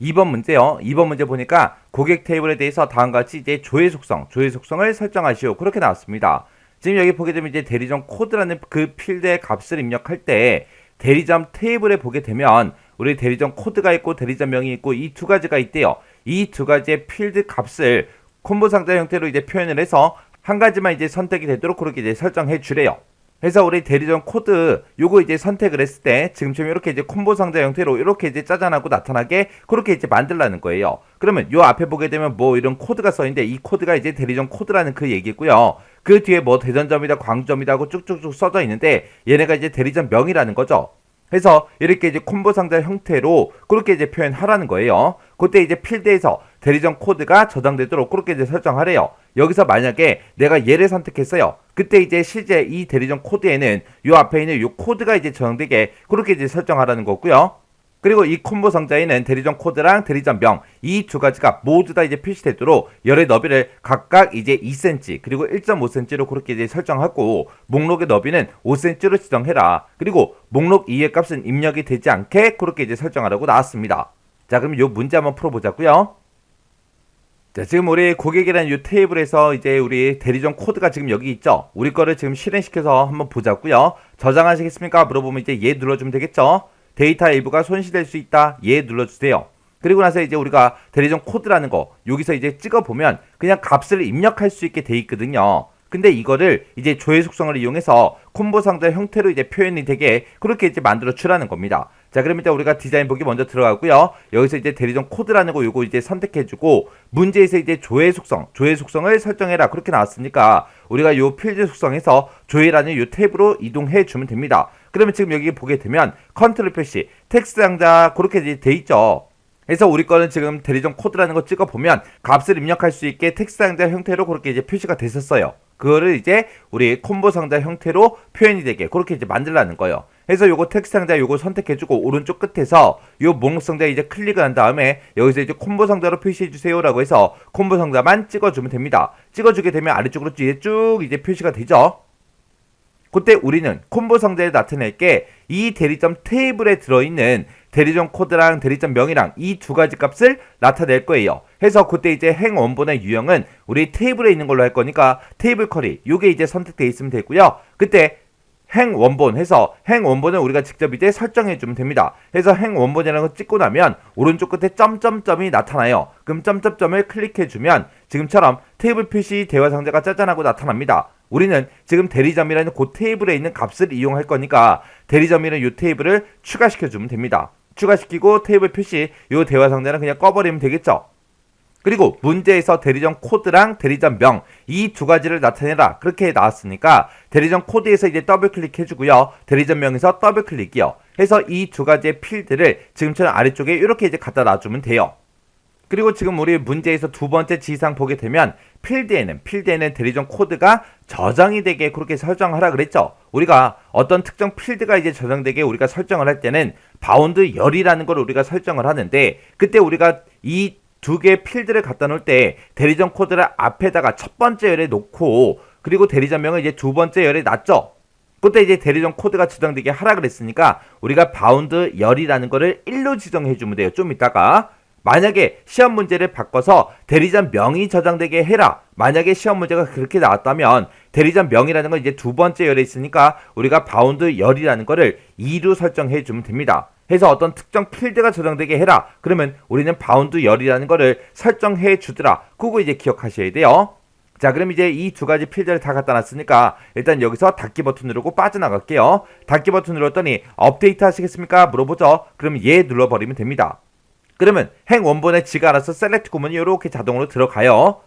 2번 문제요. 2번 문제 보니까 고객 테이블에 대해서 다음과 같이 이제 조회 속성을 설정하시오. 그렇게 나왔습니다. 지금 여기 보게 되면 이제 대리점 코드라는 그 필드의 값을 입력할 때 대리점 테이블에 보게 되면 우리 대리점 코드가 있고 대리점명이 있고 이 두 가지가 있대요. 이 두 가지의 필드 값을 콤보 상자 형태로 이제 표현을 해서 한 가지만 이제 선택이 되도록 그렇게 이제 설정해 주래요. 그래서 우리 대리점 코드 요거 이제 선택을 했을 때 지금처럼 이렇게 이제 콤보 상자 형태로 이렇게 이제 짜잔하고 나타나게 그렇게 이제 만들라는 거예요. 그러면 요 앞에 보게 되면 뭐 이런 코드가 써 있는데 이 코드가 이제 대리점 코드라는 그 얘기고요. 그 뒤에 뭐 대전점이다 광점이다 하고 쭉쭉쭉 써져 있는데 얘네가 이제 대리점 명이라는 거죠. 그래서 이렇게 이제 콤보 상자 형태로 그렇게 이제 표현하라는 거예요. 그때 이제 필드에서 대리점 코드가 저장되도록 그렇게 이제 설정하래요. 여기서 만약에 내가 얘를 선택했어요. 그때 이제 실제 이 대리점 코드에는 요 앞에 있는 요 코드가 이제 저장되게 그렇게 이제 설정하라는 거고요. 그리고 이 콤보 상자에는 대리점 코드랑 대리점 명 이 두 가지가 모두 다 이제 표시되도록 열의 너비를 각각 이제 2cm 그리고 1.5cm로 그렇게 이제 설정하고 목록의 너비는 5cm로 지정해라. 그리고 목록 2의 값은 입력이 되지 않게 그렇게 이제 설정하라고 나왔습니다. 자, 그럼 요 문제 한번 풀어보자고요. 자, 지금 우리 고객이라는 이 테이블에서 이제 우리 대리점 코드가 지금 여기 있죠. 우리 거를 지금 실행시켜서 한번 보자고요. 저장하시겠습니까? 물어보면 이제 예 눌러주면 되겠죠. 데이터 일부가 손실될 수 있다. 예 눌러주세요. 그리고 나서 이제 우리가 대리점 코드라는 거 여기서 이제 찍어보면 그냥 값을 입력할 수 있게 돼 있거든요. 근데 이거를 이제 조회 속성을 이용해서 콤보 상자 형태로 이제 표현이 되게 그렇게 이제 만들어 주라는 겁니다. 자, 그럼 일단 우리가 디자인 보기 먼저 들어가고요. 여기서 이제 대리점 코드라는 거 요거 이제 선택해주고 문제에서 이제 조회 속성을 설정해라 그렇게 나왔으니까 우리가 요 필드 속성에서 조회라는 요 탭으로 이동해 주면 됩니다. 그러면 지금 여기 보게 되면 컨트롤 표시 텍스트 상자 그렇게 이제 돼 있죠. 그래서 우리 거는 지금 대리점 코드라는 거 찍어보면 값을 입력할 수 있게 텍스트 상자 형태로 그렇게 이제 표시가 됐었어요. 그거를 이제 우리 콤보 상자 형태로 표현이 되게 그렇게 이제 만들라는 거예요. 그래서 요거 텍스트 상자 요거 선택해주고 오른쪽 끝에서 요 목록 상자 이제 클릭을 한 다음에 여기서 이제 콤보 상자로 표시해주세요 라고 해서 콤보 상자만 찍어주면 됩니다. 찍어주게 되면 아래쪽으로 이제 쭉 이제 표시가 되죠. 그때 우리는 콤보 상자에 나타낼 게 이 대리점 테이블에 들어있는 대리점 코드랑 대리점 명이랑 이 두 가지 값을 나타낼 거예요. 해서 그때 이제 행 원본의 유형은 우리 테이블에 있는 걸로 할 거니까 테이블 쿼리 요게 이제 선택되어 있으면 되고요. 그때 행 원본 해서 행 원본은 우리가 직접 이제 설정해 주면 됩니다. 해서 행 원본이라는 거 찍고 나면 오른쪽 끝에 점점점이 나타나요. 그럼 점점점을 클릭해 주면 지금처럼 테이블 표시 대화 상자가 짜잔하고 나타납니다. 우리는 지금 대리점이라는 그 테이블에 있는 값을 이용할 거니까 대리점이라는 이 테이블을 추가시켜 주면 됩니다. 추가시키고 테이블 표시 이 대화 상자는 그냥 꺼버리면 되겠죠. 그리고 문제에서 대리점 코드랑 대리점 명 이 두 가지를 나타내라 그렇게 나왔으니까 대리점 코드에서 이제 더블 클릭 해주고요. 대리점 명에서 더블 클릭이요. 해서 이 두 가지의 필드를 지금처럼 아래쪽에 이렇게 이제 갖다 놔주면 돼요. 그리고 지금 우리 문제에서 두 번째 지시사항 보게 되면 필드에는 대리점 코드가 저장이 되게 그렇게 설정하라 그랬죠. 우리가 어떤 특정 필드가 이제 저장되게 우리가 설정을 할 때는 바운드 열이라는 걸 우리가 설정을 하는데, 그때 우리가 이 두 개의 필드를 갖다 놓을 때 대리점 코드를 앞에다가 첫 번째 열에 놓고, 그리고 대리점명을 이제 두 번째 열에 놨죠. 그때 이제 대리점 코드가 저장되게 하라 그랬으니까 우리가 바운드 열이라는 거를 1로 지정해 주면 돼요. 좀 이따가 만약에 시험 문제를 바꿔서 대리점 명이 저장되게 해라, 만약에 시험 문제가 그렇게 나왔다면 대리점 명이라는 건 이제 두 번째 열에 있으니까 우리가 바운드 열이라는 거를 2로 설정해 주면 됩니다. 해서 어떤 특정 필드가 저장되게 해라, 그러면 우리는 바운드 열이라는 거를 설정해 주더라. 그거 이제 기억하셔야 돼요. 자, 그럼 이제 이 두 가지 필드를 다 갖다 놨으니까 일단 여기서 닫기 버튼 누르고 빠져나갈게요. 닫기 버튼 눌렀더니 업데이트 하시겠습니까? 물어보죠. 그럼 예 눌러버리면 됩니다. 그러면 행 원본에 지가 알아서 셀렉트 구문이 이렇게 자동으로 들어가요.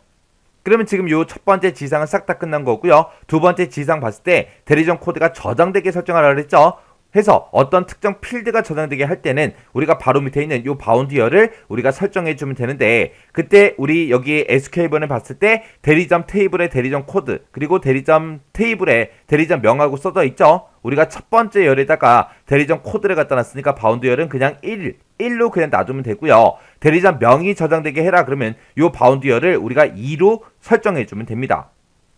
그러면 지금 요 첫 번째 지상은 싹 다 끝난 거고요. 두 번째 지상 봤을 때 대리점 코드가 저장되게 설정하라고 그랬죠. 해서 어떤 특정 필드가 저장되게 할 때는 우리가 바로 밑에 있는 요 바운드열을 우리가 설정해 주면 되는데, 그때 우리 여기 SQL번을 봤을 때 대리점 테이블에 대리점 코드, 그리고 대리점 테이블에 대리점 명하고 써져 있죠. 우리가 첫 번째 열에다가 대리점 코드를 갖다 놨으니까 바운드열은 그냥 1로 그냥 놔두면 되고요. 대리점 명이 저장되게 해라 그러면 요 바운드열을 우리가 2로 설정해 주면 됩니다.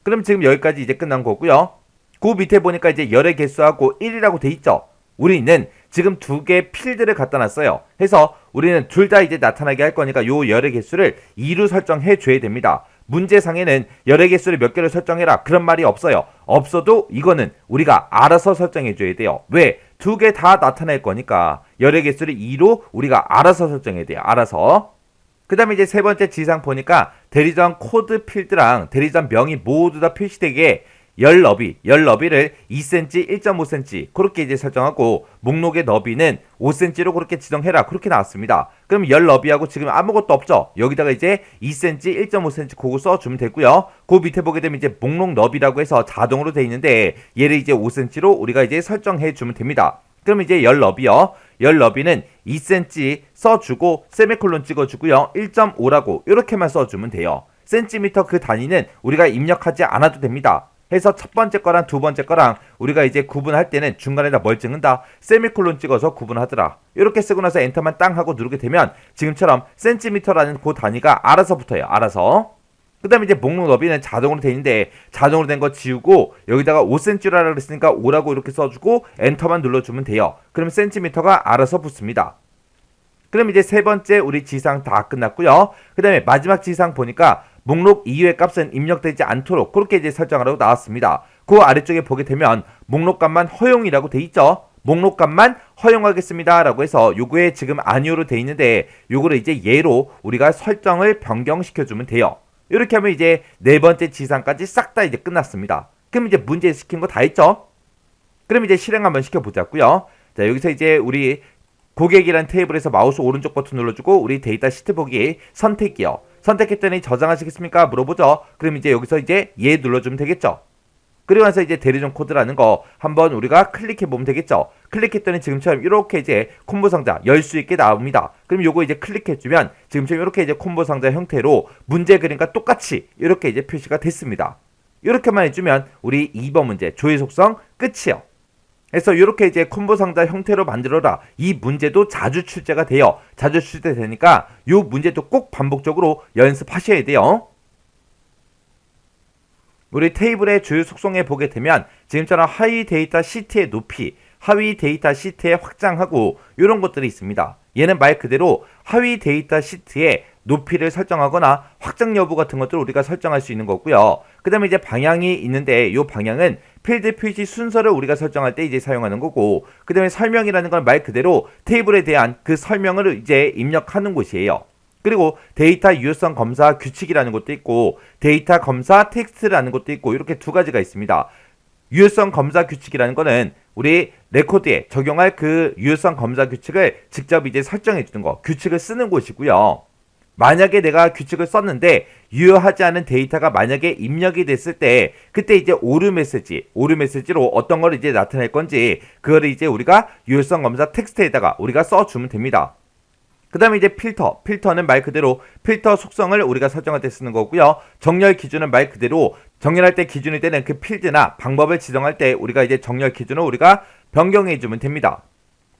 그럼 지금 여기까지 이제 끝난 거고요. 그 밑에 보니까 이제 열의 개수하고 1이라고 돼 있죠. 우리는 지금 두 개의 필드를 갖다 놨어요. 해서 우리는 둘 다 이제 나타나게 할 거니까 요 열의 개수를 2로 설정해 줘야 됩니다. 문제상에는 열의 개수를 몇 개를 설정해라 그런 말이 없어요. 없어도 이거는 우리가 알아서 설정해 줘야 돼요. 왜? 두 개 다 나타낼 거니까 열의 개수를 2로 우리가 알아서 설정해야 돼요. 알아서. 그 다음에 이제 세 번째 지상 보니까 대리점 코드 필드랑 대리점 명이 모두 다 표시되게 열 너비를 2cm, 1.5cm 그렇게 이제 설정하고, 목록의 너비는 5cm로 그렇게 지정해라 그렇게 나왔습니다. 그럼 열 너비하고 지금 아무것도 없죠. 여기다가 이제 2cm, 1.5cm 그거 써주면 되고요. 그 밑에 보게 되면 이제 목록 너비라고 해서 자동으로 돼 있는데 얘를 이제 5cm로 우리가 이제 설정해 주면 됩니다. 그럼 이제 열 너비요. 열 너비는 2cm 써주고 세미콜론 찍어주고요. 1.5라고 이렇게만 써주면 돼요. 센티미터 그 단위는 우리가 입력하지 않아도 됩니다. 해서 첫 번째 거랑 두 번째 거랑 우리가 이제 구분할 때는 중간에다 뭘 찍는다? 세미콜론 찍어서 구분하더라. 이렇게 쓰고 나서 엔터만 땅 하고 누르게 되면 지금처럼 센티미터라는 그 단위가 알아서 붙어요. 알아서. 그 다음에 이제 목록 너비는 자동으로 돼 있는데 자동으로 된 거 지우고 여기다가 5cm라고 그랬으니까 5라고 이렇게 써주고 엔터만 눌러주면 돼요. 그럼 센티미터가 알아서 붙습니다. 그럼 이제 세 번째 우리 지상 다 끝났고요. 그 다음에 마지막 지상 보니까 목록 이후의 값은 입력되지 않도록 그렇게 이제 설정하라고 나왔습니다. 그 아래쪽에 보게 되면 목록값만 허용이라고 돼 있죠. 목록값만 허용하겠습니다 라고 해서 요거에 지금 아니오로 돼 있는데 요거를 이제 예로 우리가 설정을 변경시켜 주면 돼요. 이렇게 하면 이제 네 번째 지상까지 싹 다 이제 끝났습니다. 그럼 이제 문제 시킨 거 다 했죠. 그럼 이제 실행 한번 시켜보자고요. 자, 여기서 이제 우리 고객이란 테이블에서 마우스 오른쪽 버튼 눌러주고 우리 데이터 시트 보기 선택이요. 선택했더니 저장하시겠습니까? 물어보죠. 그럼 이제 여기서 이제 예 눌러주면 되겠죠. 그리고 나서 이제 대리점 코드라는 거 한번 우리가 클릭해 보면 되겠죠. 클릭했더니 지금처럼 이렇게 이제 콤보 상자 열 수 있게 나옵니다. 그럼 요거 이제 클릭해 주면 지금처럼 이렇게 이제 콤보 상자 형태로 문제 그림과 똑같이 이렇게 이제 표시가 됐습니다. 이렇게만 해주면 우리 2번 문제 조회 속성 끝이요. 그래서 이렇게 이제 콤보 상자 형태로 만들어라. 이 문제도 자주 출제가 돼요. 자주 출제되니까 이 문제도 꼭 반복적으로 연습하셔야 돼요. 우리 테이블의 주요 속성에 보게 되면 지금처럼 하위 데이터 시트의 높이, 하위 데이터 시트의 확장하고 이런 것들이 있습니다. 얘는 말 그대로 하위 데이터 시트의 높이를 설정하거나 확장 여부 같은 것들을 우리가 설정할 수 있는 거고요. 그 다음에 이제 방향이 있는데 이 방향은 필드 표시 순서를 우리가 설정할 때 이제 사용하는 거고, 그 다음에 설명이라는 건 말 그대로 테이블에 대한 그 설명을 이제 입력하는 곳이에요. 그리고 데이터 유효성 검사 규칙이라는 것도 있고 데이터 검사 텍스트라는 것도 있고 이렇게 두 가지가 있습니다. 유효성 검사 규칙이라는 거는 우리 레코드에 적용할 그 유효성 검사 규칙을 직접 이제 설정해 주는 거, 규칙을 쓰는 곳이고요. 만약에 내가 규칙을 썼는데 유효하지 않은 데이터가 만약에 입력이 됐을 때 그때 이제 오류 메시지로 어떤 걸 이제 나타낼 건지 그거를 이제 우리가 유효성 검사 텍스트에다가 우리가 써주면 됩니다. 그 다음에 이제 필터는 말 그대로 필터 속성을 우리가 설정할 때 쓰는 거고요. 정렬 기준은 말 그대로 정렬할 때 기준이 되는 그 필드나 방법을 지정할 때 우리가 이제 정렬 기준을 우리가 변경해 주면 됩니다.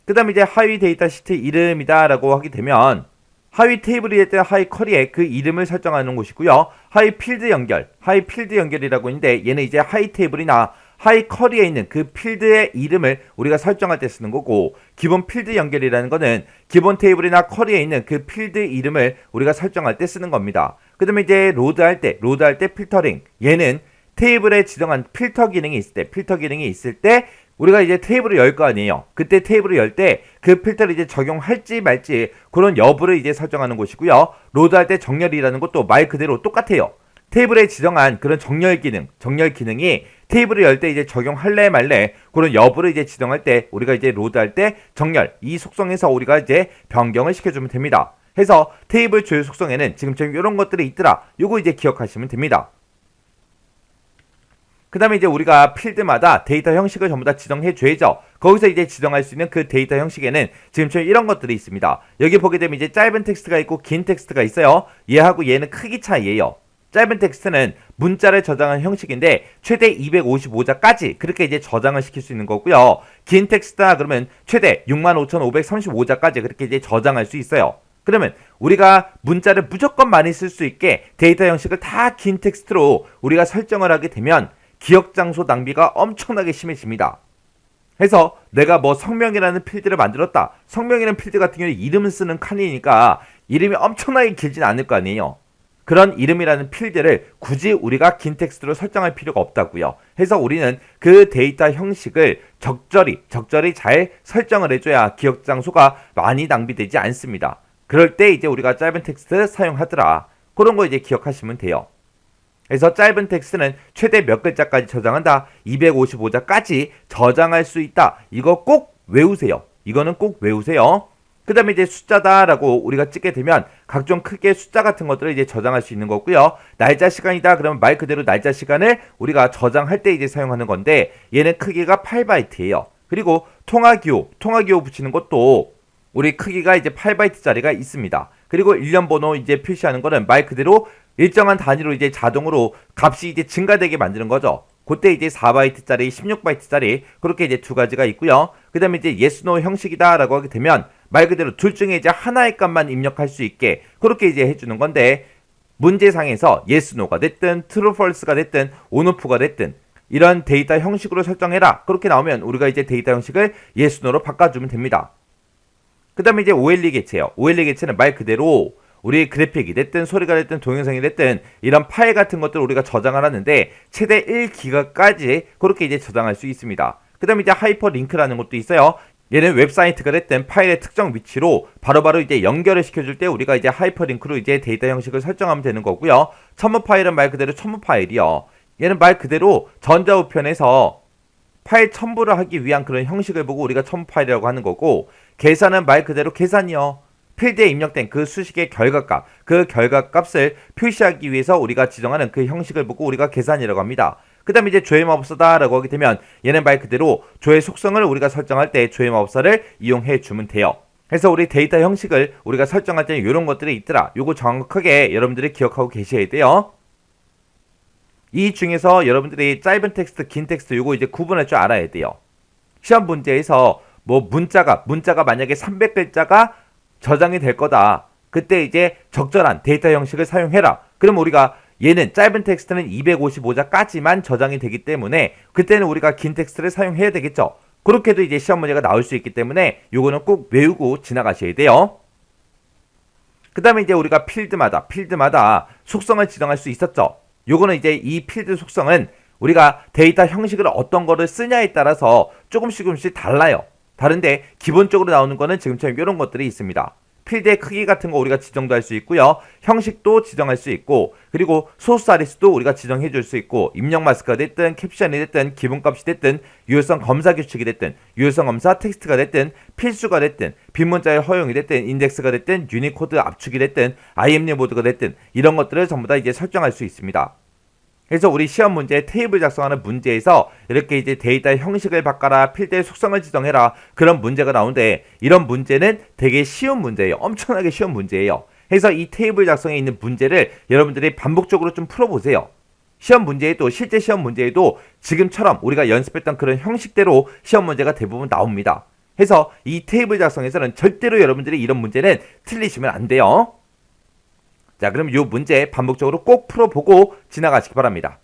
그 다음에 이제 하위 데이터 시트 이름이다 라고 하게 되면 하위 테이블이 될 때 하위 쿼리에 그 이름을 설정하는 곳이고요. 하위 필드 연결이라고 있는데 얘는 이제 하위 테이블이나 하위 쿼리에 있는 그 필드의 이름을 우리가 설정할 때 쓰는 거고, 기본 필드 연결이라는 거는 기본 테이블이나 쿼리에 있는 그 필드 이름을 우리가 설정할 때 쓰는 겁니다. 그 다음에 이제 로드할 때 필터링, 얘는 테이블에 지정한 필터 기능이 있을 때 우리가 이제 테이블을 열 거 아니에요. 그때 테이블을 열 때 그 필터를 이제 적용할지 말지 그런 여부를 이제 설정하는 곳이고요. 로드할 때 정렬이라는 것도 말 그대로 똑같아요. 테이블에 지정한 그런 정렬 기능이 테이블을 열 때 이제 적용할래 말래 그런 여부를 이제 지정할 때 우리가 이제 로드할 때 정렬, 이 속성에서 우리가 이제 변경을 시켜주면 됩니다. 해서 테이블 조율 속성에는 지금처럼 이런 것들이 있더라. 요거 이제 기억하시면 됩니다. 그 다음에 이제 우리가 필드마다 데이터 형식을 전부 다 지정해 줘야죠. 거기서 이제 지정할 수 있는 그 데이터 형식에는 지금처럼 이런 것들이 있습니다. 여기 보게 되면 이제 짧은 텍스트가 있고 긴 텍스트가 있어요. 얘하고 얘는 크기 차이예요. 짧은 텍스트는 문자를 저장한 형식인데 최대 255자까지 그렇게 이제 저장을 시킬 수 있는 거고요. 긴 텍스트다 그러면 최대 65,535자까지 그렇게 이제 저장할 수 있어요. 그러면 우리가 문자를 무조건 많이 쓸 수 있게 데이터 형식을 다 긴 텍스트로 우리가 설정을 하게 되면 기억 장소 낭비가 엄청나게 심해집니다. 해서 내가 뭐 성명이라는 필드를 만들었다. 성명이라는 필드 같은 경우는 이름 쓰는 칸이니까 이름이 엄청나게 길진 않을 거 아니에요. 그런 이름이라는 필드를 굳이 우리가 긴 텍스트로 설정할 필요가 없다고요. 해서 우리는 그 데이터 형식을 적절히 잘 설정을 해줘야 기억 장소가 많이 낭비되지 않습니다. 그럴 때 이제 우리가 짧은 텍스트 사용하더라. 그런 거 이제 기억하시면 돼요. 그래서 짧은 텍스트는 최대 몇 글자까지 저장한다? 255자까지 저장할 수 있다. 이거 꼭 외우세요. 이거는 꼭 외우세요. 그 다음에 이제 숫자다라고 우리가 찍게 되면 각종 크기의 숫자 같은 것들을 이제 저장할 수 있는 거고요. 날짜 시간이다 그러면 말 그대로 날짜 시간을 우리가 저장할 때 이제 사용하는 건데 얘는 크기가 8바이트예요. 그리고 통화기호 붙이는 것도 우리 크기가 이제 8바이트짜리가 있습니다. 그리고 일련 번호 이제 표시하는 거는 말 그대로 일정한 단위로 이제 자동으로 값이 이제 증가되게 만드는 거죠. 그때 이제 4바이트짜리, 16바이트짜리 그렇게 이제 두 가지가 있고요. 그 다음에 이제 yes, no 형식이다라고 하게 되면 말 그대로 둘 중에 이제 하나의 값만 입력할 수 있게 그렇게 이제 해주는 건데, 문제상에서 yes, no가 됐든 true, false가 됐든 on, off가 됐든 이런 데이터 형식으로 설정해라. 그렇게 나오면 우리가 이제 데이터 형식을 yes, no로 바꿔주면 됩니다. 그 다음에 이제 OLE 개체예요. OLE 개체는 말 그대로 우리 그래픽이 됐든 소리가 됐든 동영상이 됐든 이런 파일 같은 것들을 우리가 저장을 하는데 최대 1기가까지 그렇게 이제 저장할 수 있습니다. 그 다음에 이제 하이퍼링크라는 것도 있어요. 얘는 웹사이트가 됐든 파일의 특정 위치로 바로바로 이제 연결을 시켜줄 때 우리가 이제 하이퍼링크로 이제 데이터 형식을 설정하면 되는 거고요. 첨부 파일은 말 그대로 첨부 파일이요. 얘는 말 그대로 전자우편에서 파일 첨부를 하기 위한 그런 형식을 보고 우리가 첨부 파일이라고 하는 거고, 계산은 말 그대로 계산이요. 필드에 입력된 그 수식의 결과값, 그 결과값을 표시하기 위해서 우리가 지정하는 그 형식을 보고 우리가 계산이라고 합니다. 그 다음에 이제 조회 마법사다라고 하게 되면 얘는 말 그대로 조회 속성을 우리가 설정할 때 조회 마법사를 이용해 주면 돼요. 그래서 우리 데이터 형식을 우리가 설정할 때는 이런 것들이 있더라. 요거 정확하게 여러분들이 기억하고 계셔야 돼요. 이 중에서 여러분들이 짧은 텍스트, 긴 텍스트 요거 이제 구분할 줄 알아야 돼요. 시험 문제에서 뭐 문자가 만약에 300글자가 저장이 될 거다. 그때 이제 적절한 데이터 형식을 사용해라. 그럼 우리가 얘는 짧은 텍스트는 255자까지만 저장이 되기 때문에 그때는 우리가 긴 텍스트를 사용해야 되겠죠. 그렇게도 이제 시험 문제가 나올 수 있기 때문에 요거는 꼭 외우고 지나가셔야 돼요. 그 다음에 이제 우리가 필드마다 속성을 지정할 수 있었죠. 요거는 이제 이 필드 속성은 우리가 데이터 형식을 어떤 거를 쓰냐에 따라서 조금씩 달라요. 다른데 기본적으로 나오는 거는 지금처럼 이런 것들이 있습니다. 필드의 크기 같은 거 우리가 지정도 할 수 있고요. 형식도 지정할 수 있고, 그리고 소스 아리스도 우리가 지정해 줄 수 있고, 입력 마스크가 됐든 캡션이 됐든 기본값이 됐든 유효성 검사 규칙이 됐든 유효성 검사 텍스트가 됐든 필수가 됐든 빈문자의 허용이 됐든 인덱스가 됐든 유니코드 압축이 됐든 IMU 모드가 됐든 이런 것들을 전부 다 이제 설정할 수 있습니다. 그래서 우리 시험 문제 테이블 작성하는 문제에서 이렇게 이제 데이터 형식을 바꿔라, 필드의 속성을 지정해라 그런 문제가 나오는데 이런 문제는 되게 쉬운 문제예요. 엄청나게 쉬운 문제예요. 그래서 이 테이블 작성에 있는 문제를 여러분들이 반복적으로 좀 풀어보세요. 시험 문제에도 실제 시험 문제에도 지금처럼 우리가 연습했던 그런 형식대로 시험 문제가 대부분 나옵니다. 그래서 이 테이블 작성에서는 절대로 여러분들이 이런 문제는 틀리시면 안 돼요. 자, 그럼 이 문제 반복적으로 꼭 풀어보고 지나가시기 바랍니다.